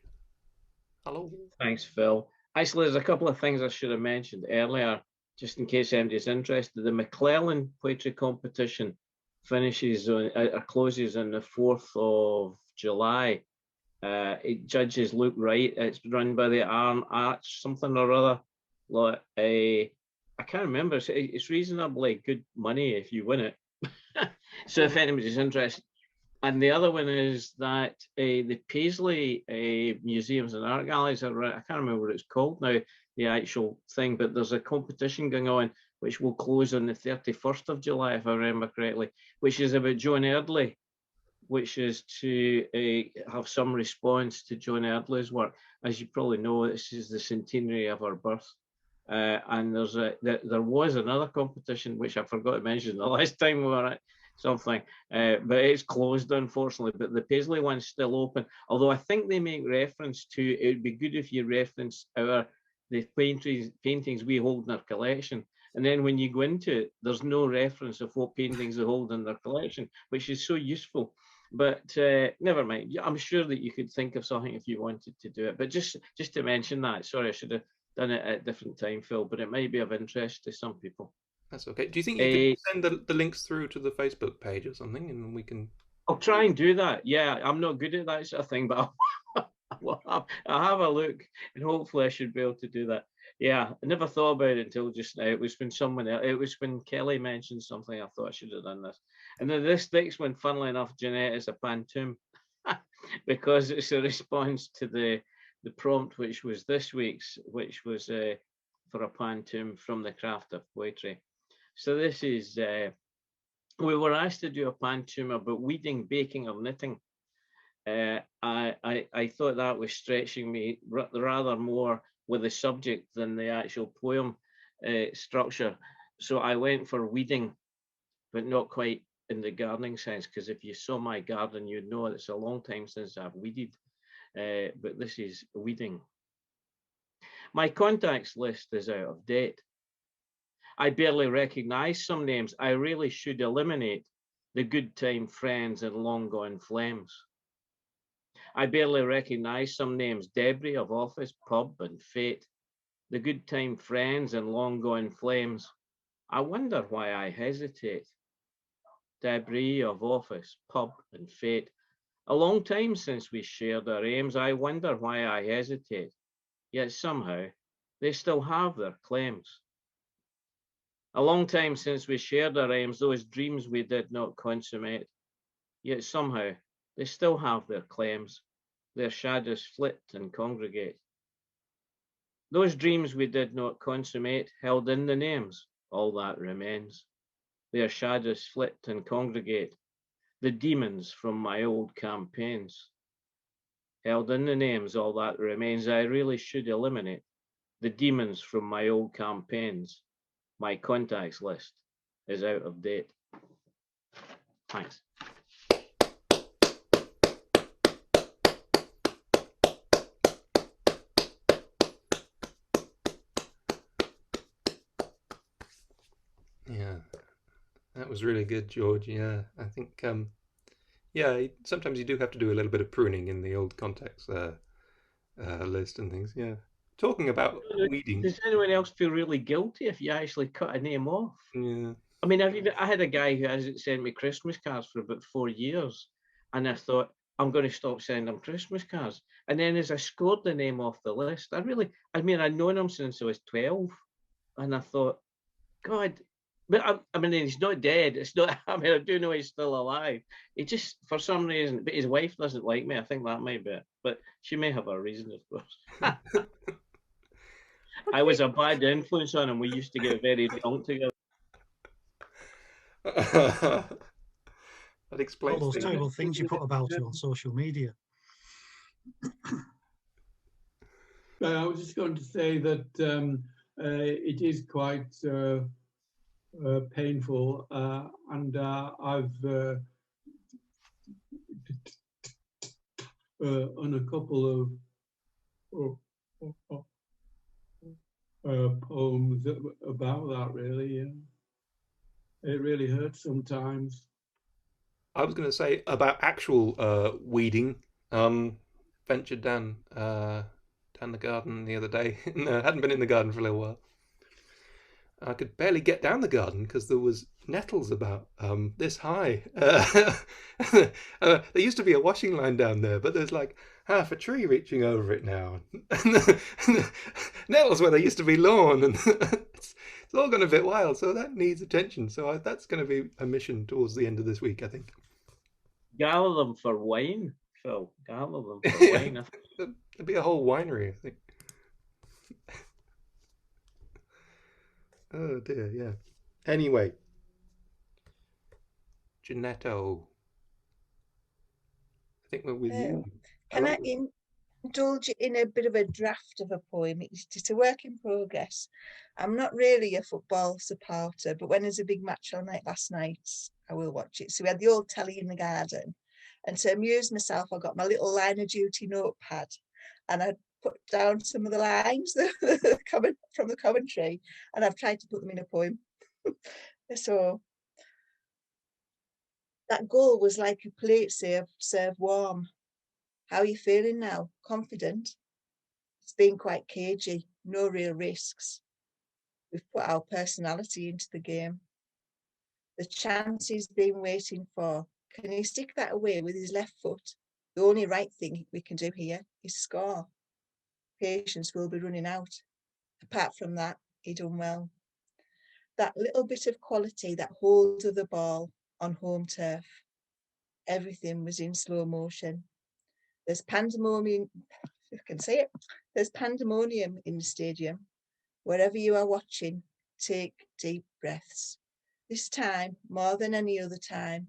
Hello. Thanks, Phil. Actually, there's a couple of things I should have mentioned earlier, just in case anybody's interested. The McClellan Poetry Competition finishes closes on the 4th of July. Judges Luke Wright. It's run by the Arch something or other. Like I can't remember. It's reasonably good money if you win it. So if anybody's interested. And the other one is that the Paisley Museums and Art Galleries are, I can't remember what it's called now, the actual thing, but there's a competition going on which will close on the 31st of July, if I remember correctly, which is about John Eardley, which is to have some response to John Eardley's work. As you probably know, this is the centenary of our birth. And there was another competition, which I forgot to mention the last time we were at something, but it's closed, unfortunately. But the Paisley one's still open, although I think they make reference to, it would be good if you reference the paintings we hold in our collection. And then when you go into it, there's no reference of what paintings they hold in their collection, which is so useful. But never mind. I'm sure that you could think of something if you wanted to do it. But just to mention that, sorry, I should have done it at a different time, Phil, but it might be of interest to some people. That's okay. Do you think you can send the links through to the Facebook page or something, and we can? I'll try and do that. Yeah, I'm not good at that sort of thing, but I'll have a look, and hopefully I should be able to do that. Yeah, I never thought about it until just now. It was when it was when Kelly mentioned something, I thought I should have done this. And then this next one, funnily enough, Jeanette, is a pantoum because it's a response to the prompt, which was this week's, which was for a pantoum from the craft of poetry. So this is, we were asked to do a pantoum about weeding, baking, or knitting. I thought that was stretching me rather more with the subject than the actual poem structure. So I went for weeding, but not quite in the gardening sense, because if you saw my garden, you'd know it's a long time since I've weeded. But this is weeding. My contacts list is out of date. I barely recognize some names I really should eliminate, the good time friends and long gone flames. I barely recognize some names, debris of office, pub and fate, the good time friends and long gone flames. I wonder why I hesitate. Debris of office, pub and fate. A long time since we shared our aims, I wonder why I hesitate. Yet somehow they still have their claims. A long time since we shared our aims, those dreams we did not consummate. Yet somehow they still have their claims, their shadows flit and congregate. Those dreams we did not consummate, held in the names, all that remains. Their shadows flit and congregate, the demons from my old campaigns. Held in the names, all that remains, I really should eliminate the demons from my old campaigns. My contacts list is out of date. Thanks. Yeah, that was really good, George. Yeah, I think, yeah, sometimes you do have to do a little bit of pruning in the old contacts list and things. Yeah. Talking about weeding. Does anyone else feel really guilty if you actually cut a name off? Yeah. I mean, I had a guy who hasn't sent me Christmas cards for about 4 years, and I thought, I'm going to stop sending him Christmas cards. And then as I scored the name off the list, I'd known him since I was 12, and I thought, God, but I mean, he's not dead. It's not, I mean, I do know he's still alive. He just, for some reason, but his wife doesn't like me. I think that might be it, but she may have a reason, of course. I was a bad influence on him. We used to get very drunk together. That explains all those things. terrible things you put about you on social media. I was just going to say that it is quite painful, and I've on a couple of poems about that. Really, it really hurts sometimes. I was going to say about actual weeding. Ventured down the garden the other day. No, hadn't been in the garden for a little while. I could barely get down the garden because there was nettles about this high. There used to be a washing line down there, but there's like half a tree reaching over it now. Nettles where there used to be lawn, and it's all gone a bit wild. So that needs attention. So that's going to be a mission towards the end of this week, I think. Gather them for wine, Phil. Gather them for wine. There'd be a whole winery, I think. Oh dear, yeah. Anyway, Janetto, I think we're with you. Can I indulge in a bit of a draft of a poem? It's a work in progress. I'm not really a football supporter, but when there's a big match on like last night, I will watch it. So we had the old telly in the garden, and to amuse myself, I got my little line of duty notepad, and I put down some of the lines coming from the commentary, and I've tried to put them in a poem. So that goal was like a plate served warm. How are you feeling now? Confident? It's been quite cagey, no real risks. We've put our personality into the game. The chance he's been waiting for. Can he stick that away with his left foot? The only right thing we can do here is score. Patience will be running out. Apart from that, he done well. That little bit of quality, that hold of the ball on home turf. Everything was in slow motion. There's pandemonium, you can say it. There's pandemonium in the stadium. Wherever you are watching, take deep breaths. This time, more than any other time,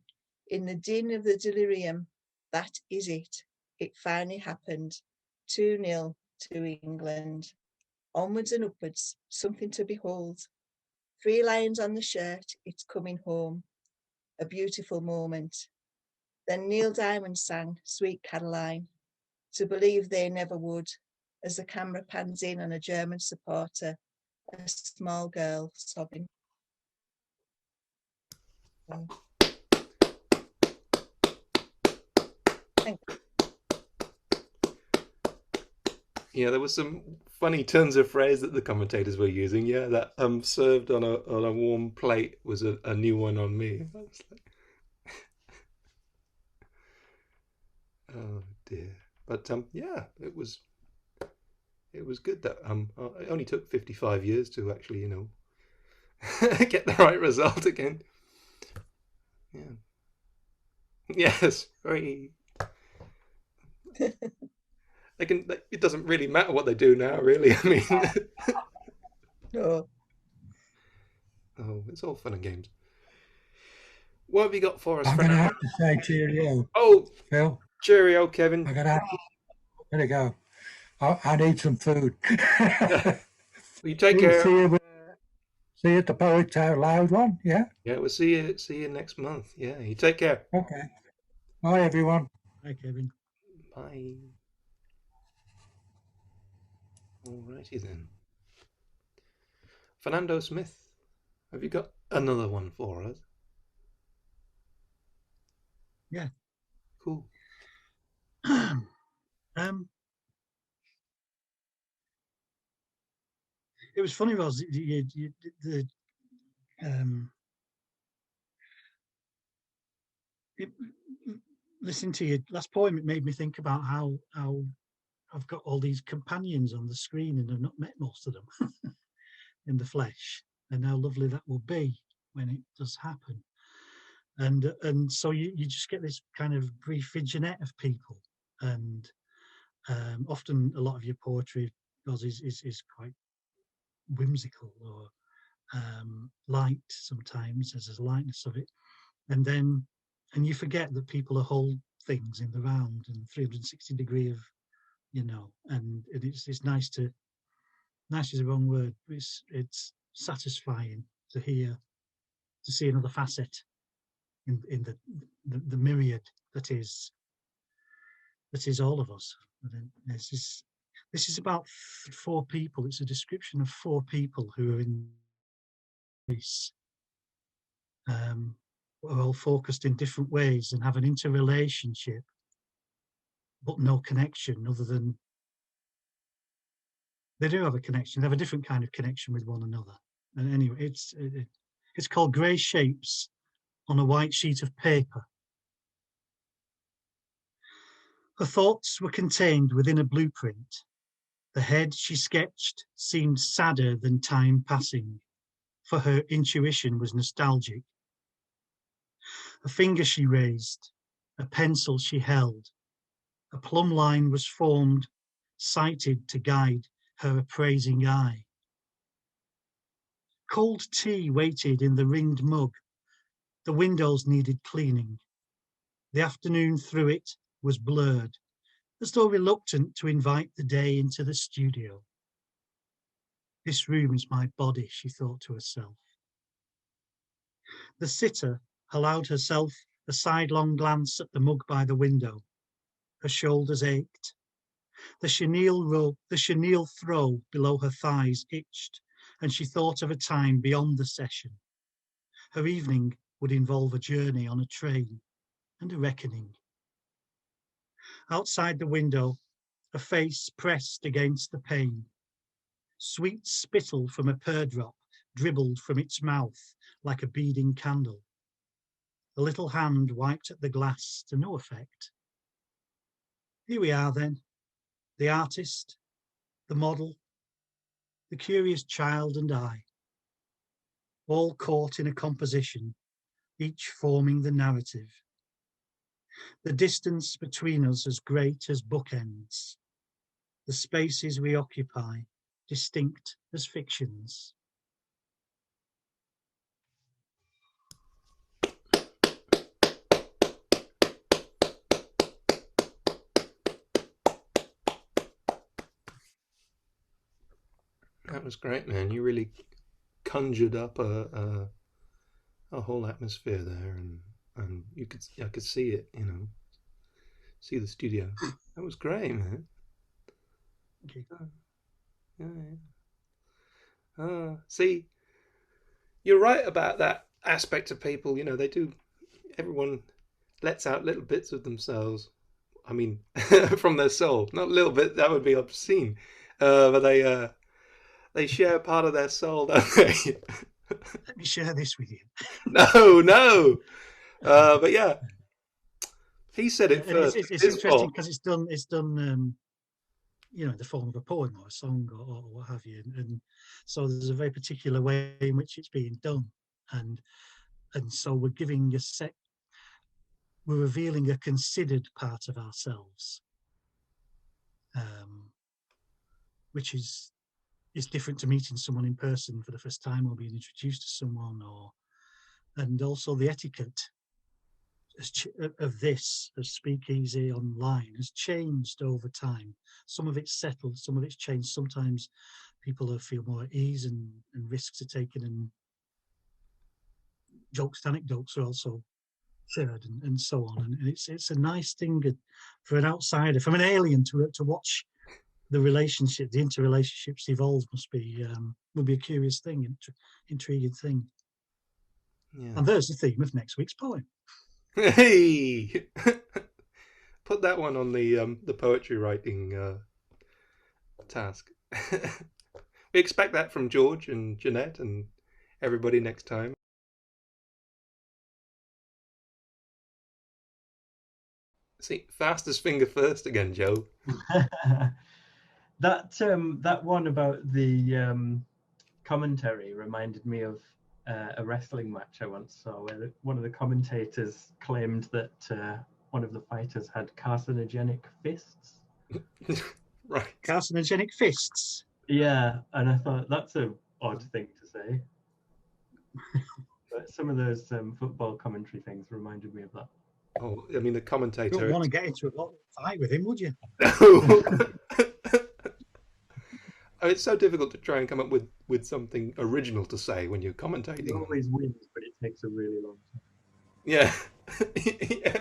in the din of the delirium, that is it. It finally happened. 2-0 to England. Onwards and upwards, something to behold. 3 lions on the shirt, it's coming home. A beautiful moment. Then Neil Diamond sang Sweet Caroline. To believe they never would, as the camera pans in on a German supporter, a small girl sobbing. Thank you. Yeah, there was some funny turns of phrase that the commentators were using. Yeah, that served on a warm plate was a new one on me. I was like, oh dear. But yeah, it was good that it only took 55 years to actually, get the right result again. Yeah. Yes, very. It doesn't really matter what they do now, really. I mean, No. Oh, it's all fun and games. What have you got for us, I'm going to have to say cheerio. Oh, Phil. Cheerio, Kevin. I'm going to have to. There you go. I need some food. Well, you take care. See you at the Poets Out Loud one. Yeah. Yeah, we'll see you next month. Yeah, you take care. Okay. Bye, everyone. Bye, Kevin. Bye. Alrighty then. Fernando Smith, have you got another one for us? Yeah. Cool. It was funny, Ros. Listening to your last poem, it made me think about how I've got all these companions on the screen and I've not met most of them in the flesh, and how lovely that will be when it does happen. And so you just get this kind of brief vignette of people, and often a lot of your poetry is quite whimsical or light sometimes. There's a lightness of it, and you forget that people are whole things in the round and 360 degree of you know, and it's nice to, nice is the wrong word, but it's satisfying to hear, to see another facet in the myriad that is all of us. This is about 4 people. It's a description of 4 people who are in this, are all focused in different ways and have an interrelationship, but no connection other than they do have a connection. They have a different kind of connection with one another. And anyway, it's called Grey Shapes on a White Sheet of Paper. Her thoughts were contained within a blueprint. The head she sketched seemed sadder than time passing, for her intuition was nostalgic. A finger she raised, a pencil she held, a plumb line was formed, sighted to guide her appraising eye. Cold tea waited in the ringed mug. The windows needed cleaning. The afternoon through it was blurred, as though reluctant to invite the day into the studio. This room is my body, she thought to herself. The sitter allowed herself a sidelong glance at the mug by the window. Her shoulders ached. The chenille throw below her thighs itched, and she thought of a time beyond the session. Her evening would involve a journey on a train and a reckoning. Outside the window, a face pressed against the pane. Sweet spittle from a pear drop dribbled from its mouth like a beading candle. A little hand wiped at the glass to no effect. Here we are then, the artist, the model, the curious child and I, all caught in a composition, each forming the narrative. The distance between us as great as bookends, the spaces we occupy, distinct as fictions. That was great, man. You really conjured up a whole atmosphere there, and I could see it, you know, see the studio. That was great, man. Okay. See, you're right about that aspect of people. You know, they do. Everyone lets out little bits of themselves. I mean, from their soul. Not a little bit. That would be obscene. But they share part of their soul, don't they? Let me share this with you. No. But yeah, he said it first. It's interesting because it's done, you know, in the form of a poem or a song or what have you, and so there's a very particular way in which it's being done, and so we're revealing a considered part of ourselves, which is different to meeting someone in person for the first time or being introduced to someone, and also the etiquette of this, of SpeakEasy online, has changed over time. Some of it's settled, some of it's changed. Sometimes people feel more at ease and risks are taken, and jokes, anecdotes are also shared, and so on. And it's a nice thing for an outsider, from an alien, to watch the relationship, the interrelationships evolve. Would be a curious thing, intriguing thing. Yeah. And there's the theme of next week's poem. Hey, put that one on the poetry writing task. We expect that from George and Jeanette and everybody next time. See, fastest finger first again, Joe. That one about the commentary reminded me of a wrestling match I once saw, where one of the commentators claimed that one of the fighters had carcinogenic fists. Right. Carcinogenic fists? Yeah, and I thought that's an odd thing to say. But some of those football commentary things reminded me of that. Oh, I mean, the You commentator. don't want to get into a lot of fight with him, would you? Oh, it's so difficult to try and come up with something original to say when you're commentating. He always wins, but it takes a really long time. Yeah. Yeah.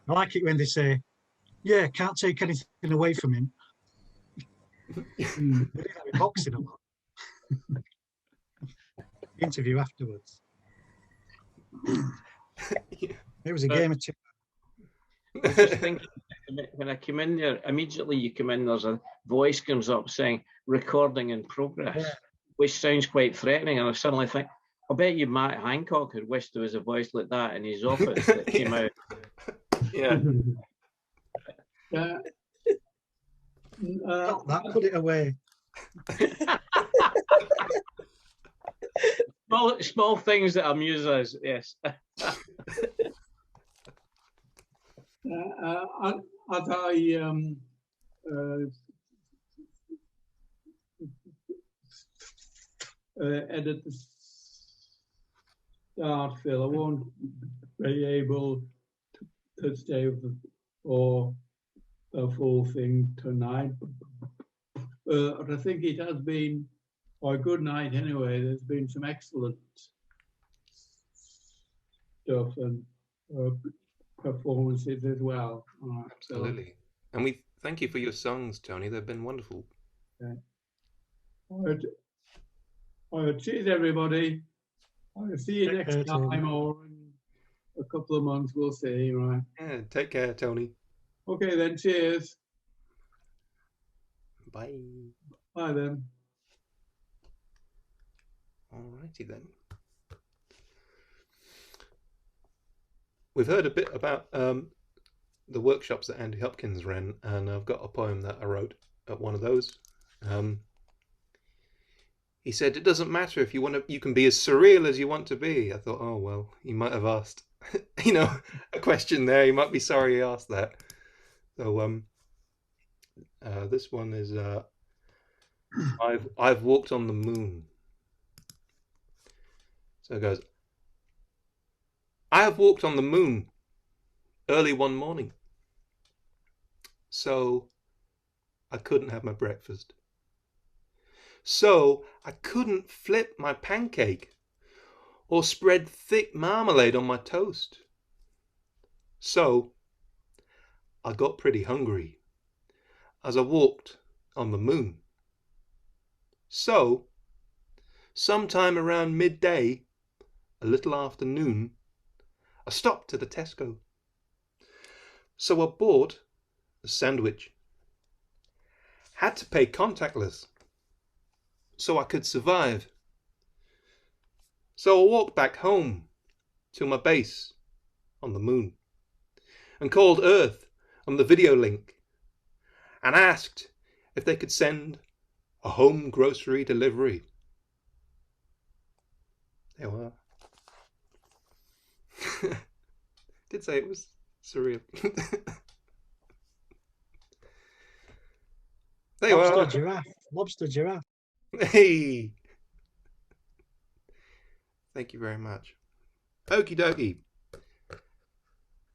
I like it when they say, "Yeah, can't take anything away from him." They do that with boxing a lot. Interview afterwards. It was a game of chess. I was just thinking, when I come in there, immediately you come in, there's a voice comes up saying recording in progress, Yeah. which sounds quite threatening. And I suddenly think, I bet you Matt Hancock had wished there was a voice like that in his office that came out. Yeah. Stop that, put it away. Small things that amuse us, yes. As I edit the start, Phil, I won't be able to stay for the full thing tonight. But I think it has been a good night anyway. There's been some excellent stuff and performances as well. Absolutely. And we thank you for your songs, Tony. They've been wonderful. Okay. All right, cheers, everybody. I'll see you next time, or in a couple of months. We'll see, right? Yeah, take care, Tony. Okay, then. Cheers. Bye. Bye, then. Alrighty then. We've heard a bit about the workshops that Andy Hopkins ran, and I've got a poem that I wrote at one of those. He said, "It doesn't matter if you want to. You can be as surreal as you want to be." I thought, oh well, he might have asked, a question there. He might be sorry he asked that. So this one is I've walked on the moon. So it goes, I have walked on the moon early one morning, so I couldn't have my breakfast. So I couldn't flip my pancake or spread thick marmalade on my toast. So I got pretty hungry as I walked on the moon. So sometime around midday, a little after noon, I stopped at the Tesco. So I bought a sandwich. Had to pay contactless so I could survive. So I walked back home to my base on the moon and called Earth on the video link and asked if they could send a home grocery delivery. There we are. Did say it was surreal. There you are. Lobster giraffe. Hey. Thank you very much. Okie dokie.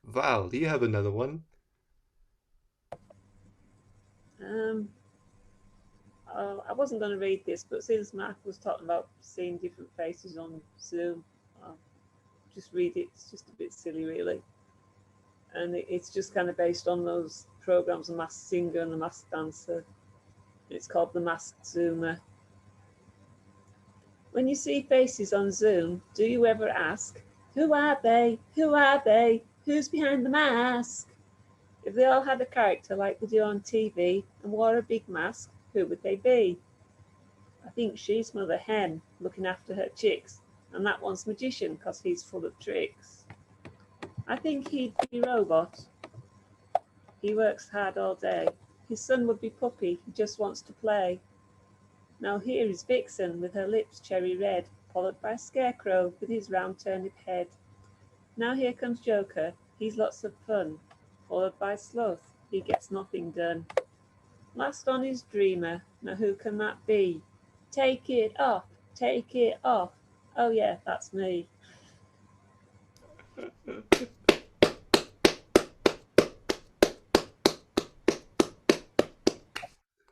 Val, do you have another one? I wasn't going to read this, but since Mark was talking about seeing different faces on Zoom, I'll just read it. It's just a bit silly, really. And it's just kind of based on those programs, The Masked Singer and The Masked Dancer. It's called The Masked Zoomer. When you see faces on Zoom, do you ever ask, who are they? Who are they? Who's behind the mask? If they all had a character like they do on TV and wore a big mask, who would they be? I think she's Mother Hen, looking after her chicks, and that one's Magician, because he's full of tricks. I think he'd be Robot. He works hard all day. His son would be Puppy, he just wants to play. Now here is Vixen with her lips cherry red, followed by Scarecrow with his round turnip head. Now here comes Joker, he's lots of fun, followed by Sloth, he gets nothing done. Last on is Dreamer, now who can that be? Take it off, oh yeah, that's me.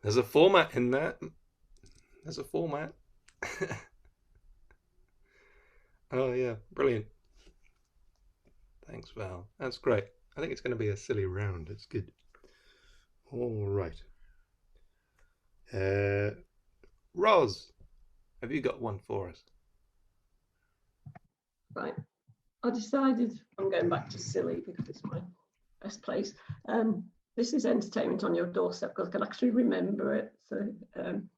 There's a format in that. There's a format. Oh yeah, brilliant. Thanks, Val. That's great. I think it's going to be a silly round. It's good. All right. Roz, have you got one for us? Right. I decided I'm going back to silly because it's my best place. This is entertainment on your doorstep because I can actually remember it. So, and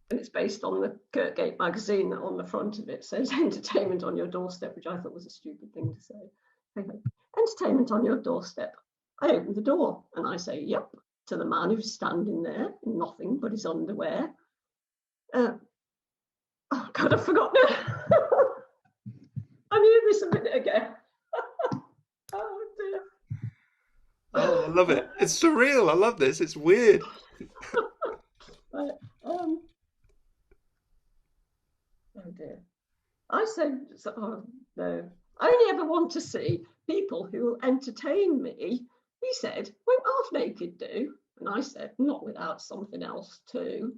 it's based on the Kirkgate magazine that on the front of it says entertainment on your doorstep, which I thought was a stupid thing to say. Anyway, entertainment on your doorstep. I open the door and I say, yep, to the man who's standing there in nothing but his underwear. Oh God, I've forgotten it. I knew this a minute ago. Oh dear. Oh, I love it. It's surreal. I love this. It's weird. Right, oh dear. I said, oh, no. I only ever want to see people who will entertain me. He said, won't half naked do? And I said, not without something else too.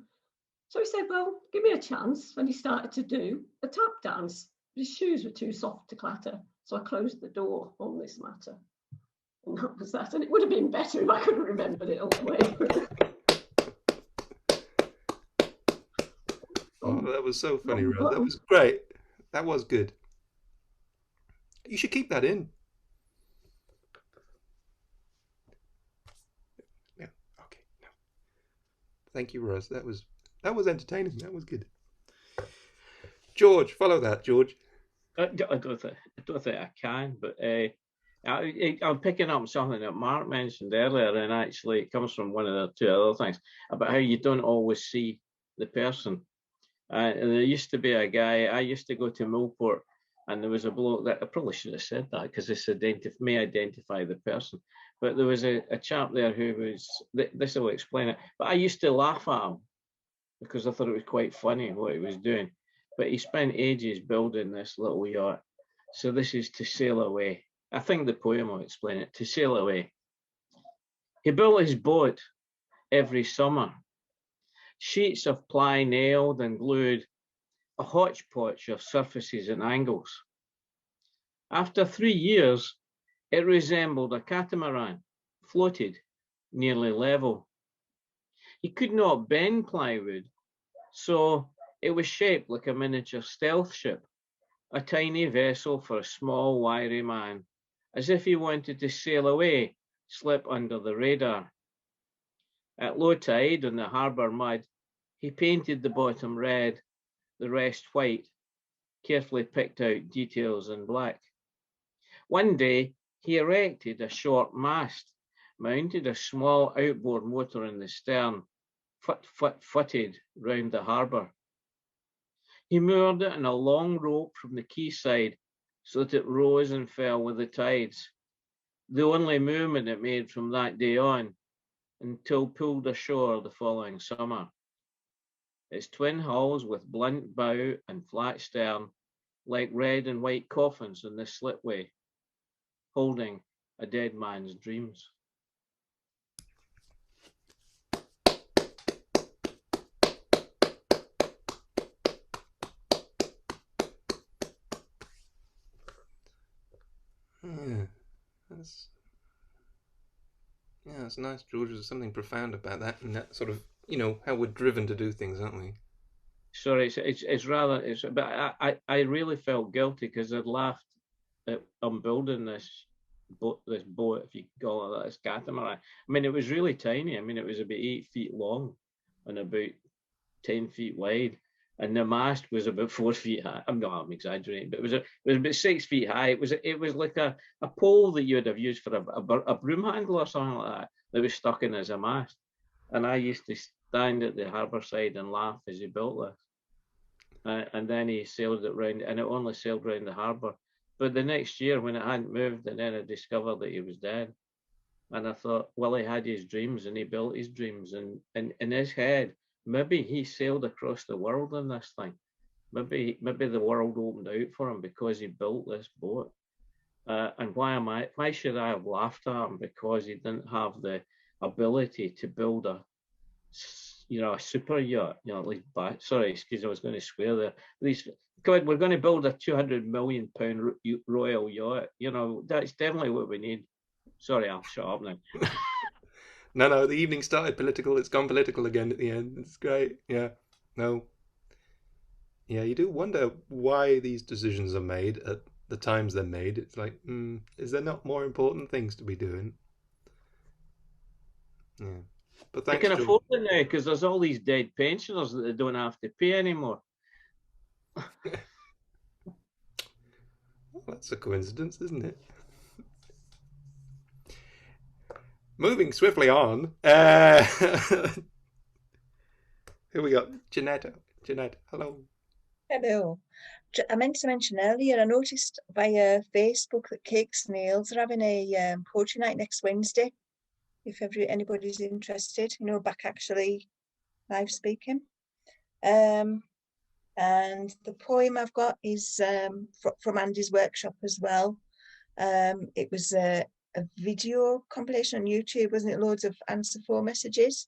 So he said, well, give me a chance. And he started to do a tap dance. His shoes were too soft to clatter. So I closed the door on this matter. And that was that. And it would have been better if I could have remembered it all the way. Oh, that was so funny, Roz. That was great. That was good. You should keep that in. Yeah. Okay. No. Thank you, Roz. That was entertaining. That was good. George, follow that, George. I don't think I can, but I'm picking up something that Mark mentioned earlier, and actually it comes from one of the two other things about how you don't always see the person. And there used to be a guy, I used to go to Millport, and there was a bloke that, I probably should have said that because this may identify the person, but there was a chap there who was, this will explain it, but I used to laugh at him because I thought it was quite funny what he was doing. But he spent ages building this little yacht. So this is To Sail Away. I think the poem will explain it. To Sail Away. He built his boat every summer. Sheets of ply nailed and glued, a hodgepodge of surfaces and angles. After 3 years, it resembled a catamaran, floated, nearly level. He could not bend plywood, so it was shaped like a miniature stealth ship, a tiny vessel for a small, wiry man, as if he wanted to sail away, slip under the radar. At low tide on the harbour mud, he painted the bottom red, the rest white, carefully picked out details in black. One day, he erected a short mast, mounted a small outboard motor in the stern, footed round the harbour. He moored it in a long rope from the quayside so that it rose and fell with the tides, the only movement it made from that day on until pulled ashore the following summer. Its twin hulls with blunt bow and flat stern, like red and white coffins in the slipway, holding a dead man's dreams. Yeah, it's nice, George. There's something profound about that, and that sort of, how we're driven to do things, aren't we? Sorry, but I really felt guilty because I'd laughed at building this boat, if you call it that, this catamaran. I mean, it was really tiny. I mean, it was about 8 feet long and about 10 feet wide, and the mast was about 4 feet high. I'm exaggerating, but it was about 6 feet high. It was like a pole that you would have used for a broom handle or something like that was stuck in as a mast. And I used to stand at the harbour side and laugh as he built this. And then he sailed it round, and it only sailed round the harbour. But the next year, when it hadn't moved, and then I discovered that he was dead. And I thought, well, he had his dreams, and he built his dreams. And in his head, maybe he sailed across the world in this thing. Maybe the world opened out for him because he built this boat. And why should I have laughed at him? Because he didn't have the ability to build a super yacht, at least sorry, excuse me, I was going to swear there. God, we're going to build a £200 million royal yacht. That's definitely what we need. Sorry, I'll shut up now. No, the evening started political. It's gone political again at the end. It's great. Yeah. No. Yeah, you do wonder why these decisions are made at the times they're made. It's like, is there not more important things to be doing? Yeah. But They thanks, can George. afford it now because there's all these dead pensioners that they don't have to pay anymore. Well, that's a coincidence, isn't it? Moving swiftly on. Here we got Jeanette. Jeanette, hello. Hello. I meant to mention earlier, I noticed via Facebook that Cake Snails are having a poetry night next Wednesday. If anybody's interested, back actually live speaking. And the poem I've got is from Andy's workshop as well. It was a video compilation on YouTube, wasn't it? Loads of answer phone messages.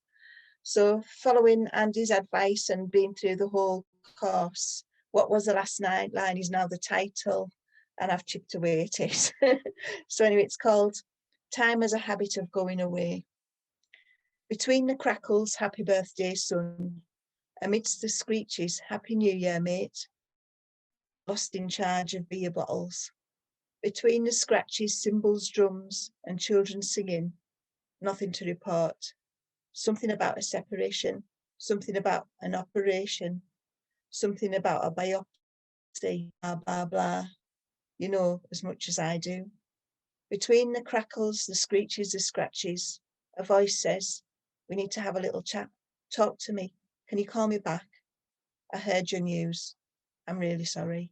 So following Andy's advice and being through the whole course, what was the last line is now the title, and I've chipped away at it. So anyway, it's called Time as a Habit of Going Away. Between the crackles, happy birthday, son. Amidst the screeches, happy new year, mate. Lost in charge of beer bottles. Between the scratches, cymbals, drums, and children singing, nothing to report. Something about a separation, something about an operation, something about a biopsy, blah, blah, blah. You know as much as I do. Between the crackles, the screeches, the scratches, a voice says, we need to have a little chat. Talk to me. Can you call me back? I heard your news. I'm really sorry.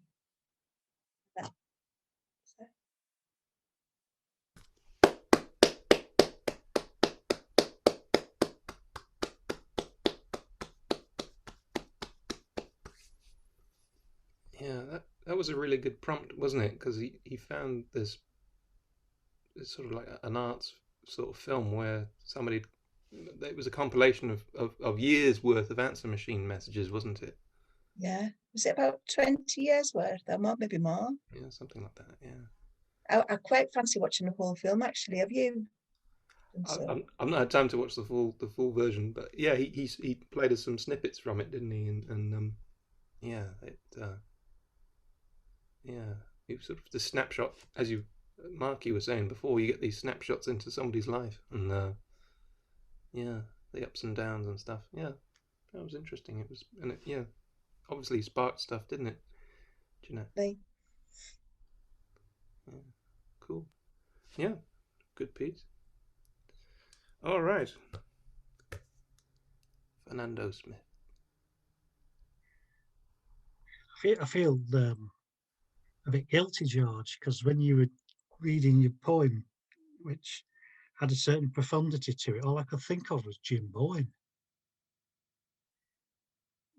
Yeah, that was a really good prompt, wasn't it? Because he found this sort of like an arts sort of film where it was a compilation of years worth of answer machine messages, wasn't it? Yeah. Was it about 20 years worth? Or more, maybe more? Yeah, something like that, yeah. I quite fancy watching the whole film, actually. Have you? I've not had time to watch the full version, but yeah, he played us some snippets from it, didn't he? And yeah, it sort of the snapshot, as Marky was saying before, you get these snapshots into somebody's life, and yeah, the ups and downs and stuff. Yeah, that was interesting. It was, and yeah, obviously sparked stuff, didn't it, Jeanette? Right. Yeah, cool. Yeah, good piece. All right, Fernando Smith. I feel a bit guilty, George, because when you were reading your poem, which had a certain profundity to it, all I could think of was Jim Bowen.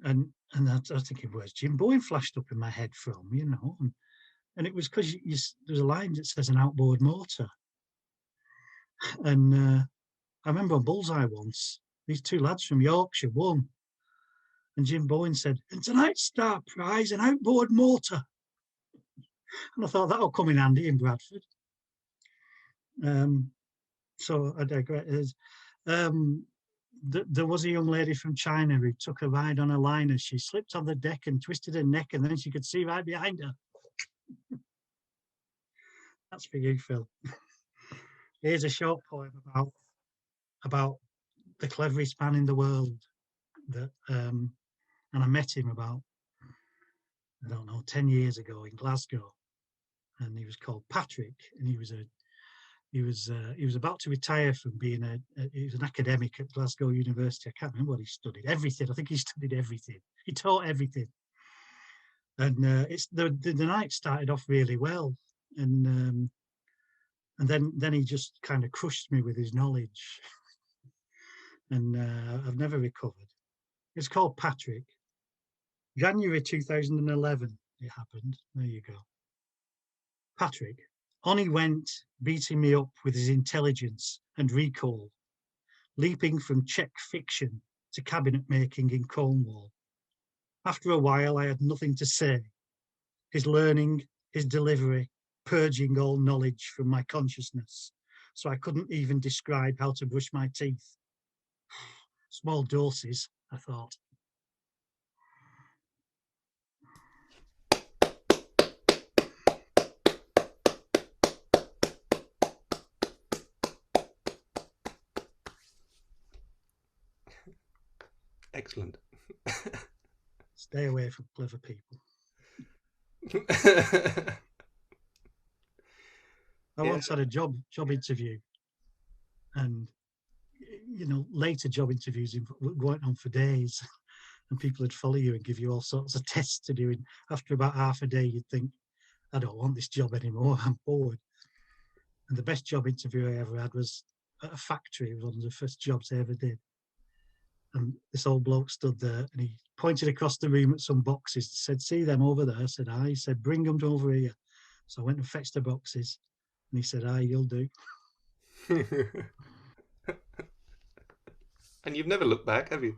And I was thinking, where's Jim Bowen flashed up in my head from, and it was because there's a line that says an outboard motor. And I remember on Bullseye once, these two lads from Yorkshire won. And Jim Bowen said, and tonight's star prize, an outboard motor. And I thought that'll come in handy in Bradford. So I digress. There was a young lady from China who took a ride on a liner. She slipped on the deck and twisted her neck, and then she could see right behind her. That's for you, Phil. Here's a short poem about the cleverest man in the world. And I met him about, I don't know, 10 years ago in Glasgow, and he was called Patrick, and he was about to retire from being he was an academic at Glasgow University. I can't remember what he studied. Everything. I think he studied everything. He taught everything. And the night started off really well, and then he just kind of crushed me with his knowledge, and I've never recovered. It's called Patrick. January 2011. It happened. There you go. Patrick. On he went, beating me up with his intelligence and recall, leaping from Czech fiction to cabinet making in Cornwall. After a while, I had nothing to say. His learning, his delivery, purging all knowledge from my consciousness, so I couldn't even describe how to brush my teeth. Small doses, I thought. Excellent. Stay away from clever people. I once had a job interview, and later job interviews went on for days, and people would follow you and give you all sorts of tests to do. And after about half a day, you'd think, I don't want this job anymore. I'm bored. And the best job interview I ever had was at a factory. It was one of the first jobs I ever did. And this old bloke stood there and he pointed across the room at some boxes, said, see them over there? I said, aye. He said, bring them over here. So I went and fetched the boxes. And he said, aye, you'll do. And you've never looked back, have you?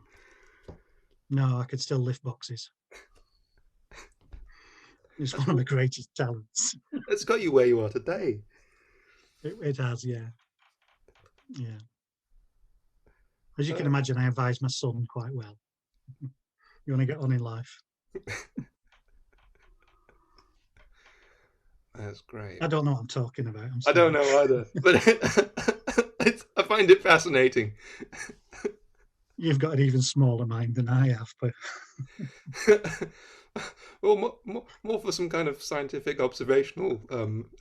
No, I could still lift boxes. It's one of my greatest talents. It's got you where you are today. It has, yeah. Yeah. As you can imagine, I advise my son quite well. You want to get on in life. That's great. I don't know what I'm talking about. I don't know either, but I find it fascinating. You've got an even smaller mind than I have, but well, more for some kind of scientific observational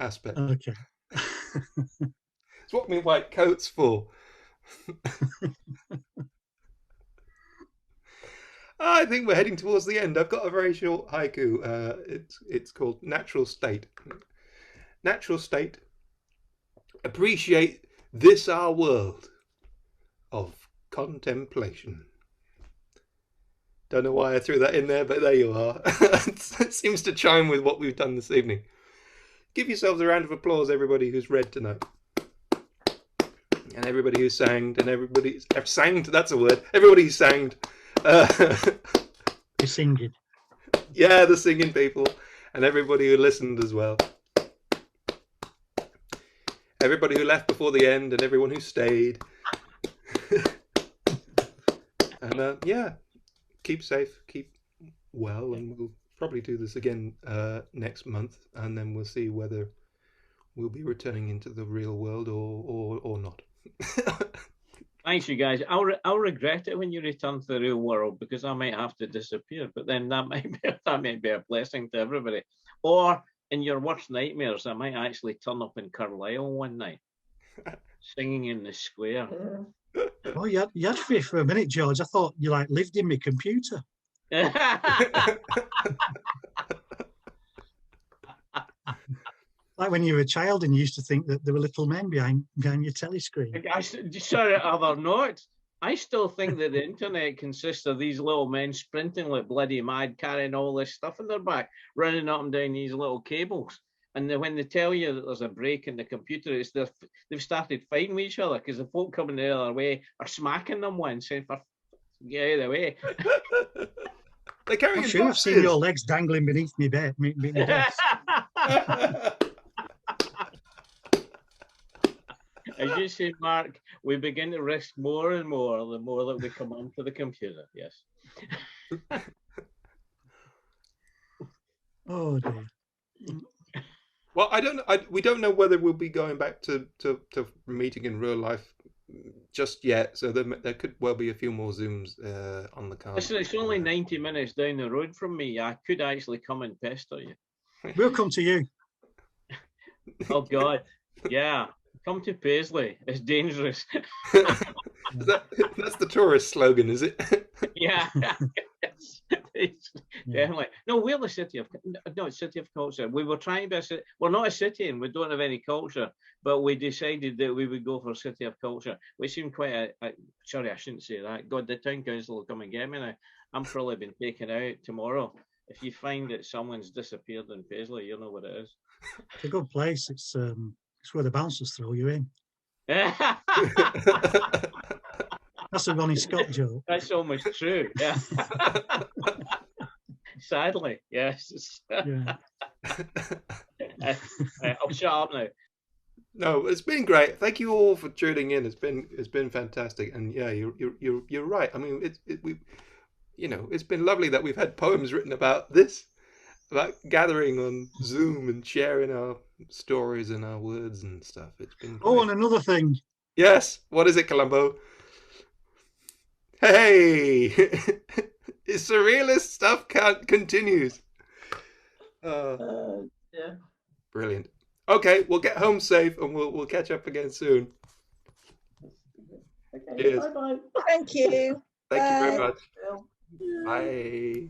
aspect. Okay. It's what my white coat's for. I think we're heading towards the end. I've got a very short haiku. It's called Natural State. Natural state. Appreciate this our world of contemplation. Don't know why I threw that in there, but there you are. It seems to chime with what we've done this evening. Give yourselves a round of applause, everybody who's read tonight. And everybody who sang, and everybody sang. That's a word. Everybody who sang. You're singing. Yeah, the singing people, and everybody who listened as well. Everybody who left before the end, and everyone who stayed. And yeah, keep safe, keep well, and we'll probably do this again next month, and then we'll see whether we'll be returning into the real world or not. Thanks, you guys. I'll regret it when you return to the real world, because I might have to disappear. But then that might be a blessing to everybody. Or in your worst nightmares, I might actually turn up in Carlisle one night, singing in the square. Oh, you had me for a minute, George. I thought you lived in my computer. Like when you were a child and you used to think that there were little men behind your telly screen. Sorry, other not. I still think that the internet consists of these little men sprinting like bloody mad, carrying all this stuff in their back, running up and down these little cables. And then when they tell you that there's a break in the computer, they've started fighting with each other because the folk coming the other way are smacking them one, saying, get out of the way. They're carrying I'm sure I've seen your legs dangling beneath me bed. Desk. As you say, Mark, we begin to risk more and more the more that we come onto the computer. Yes. Oh dear. Well, we don't know whether we'll be going back to meeting in real life just yet. So there could well be a few more Zooms on the card. Listen, it's only 90 minutes down the road from me. I could actually come and pester you. We'll come to you. Oh God, yeah. Come to Paisley. It's dangerous. That's the tourist slogan, is it? Yeah. Definitely. No, we're the city of culture. We were trying to. We're not a city, and we don't have any culture. But we decided that we would go for city of culture, which seemed quite sorry, I shouldn't say that. God, the town council will come and get me now. I'm probably been taken out tomorrow. If you find that someone's disappeared in Paisley, you know what it is. It's a good place. It's where the bouncers throw you in. That's a Ronnie Scott joke. That's almost true. Yeah. Sadly, yes. Yeah. I'll shut up now. No, it's been great. Thank you all for tuning in. It's been fantastic. And yeah, you're right. I mean, it's been lovely that we've had poems written about this, about gathering on Zoom and sharing our stories and our words and stuff. It's been great. Oh, and another thing. Yes. What is it, Columbo? Hey, it's surrealist stuff continues. Yeah. Brilliant. Okay, we'll get home safe and we'll catch up again soon. Okay. Cheers. Bye bye. Thank you. Thank you very Bye. much. Bye.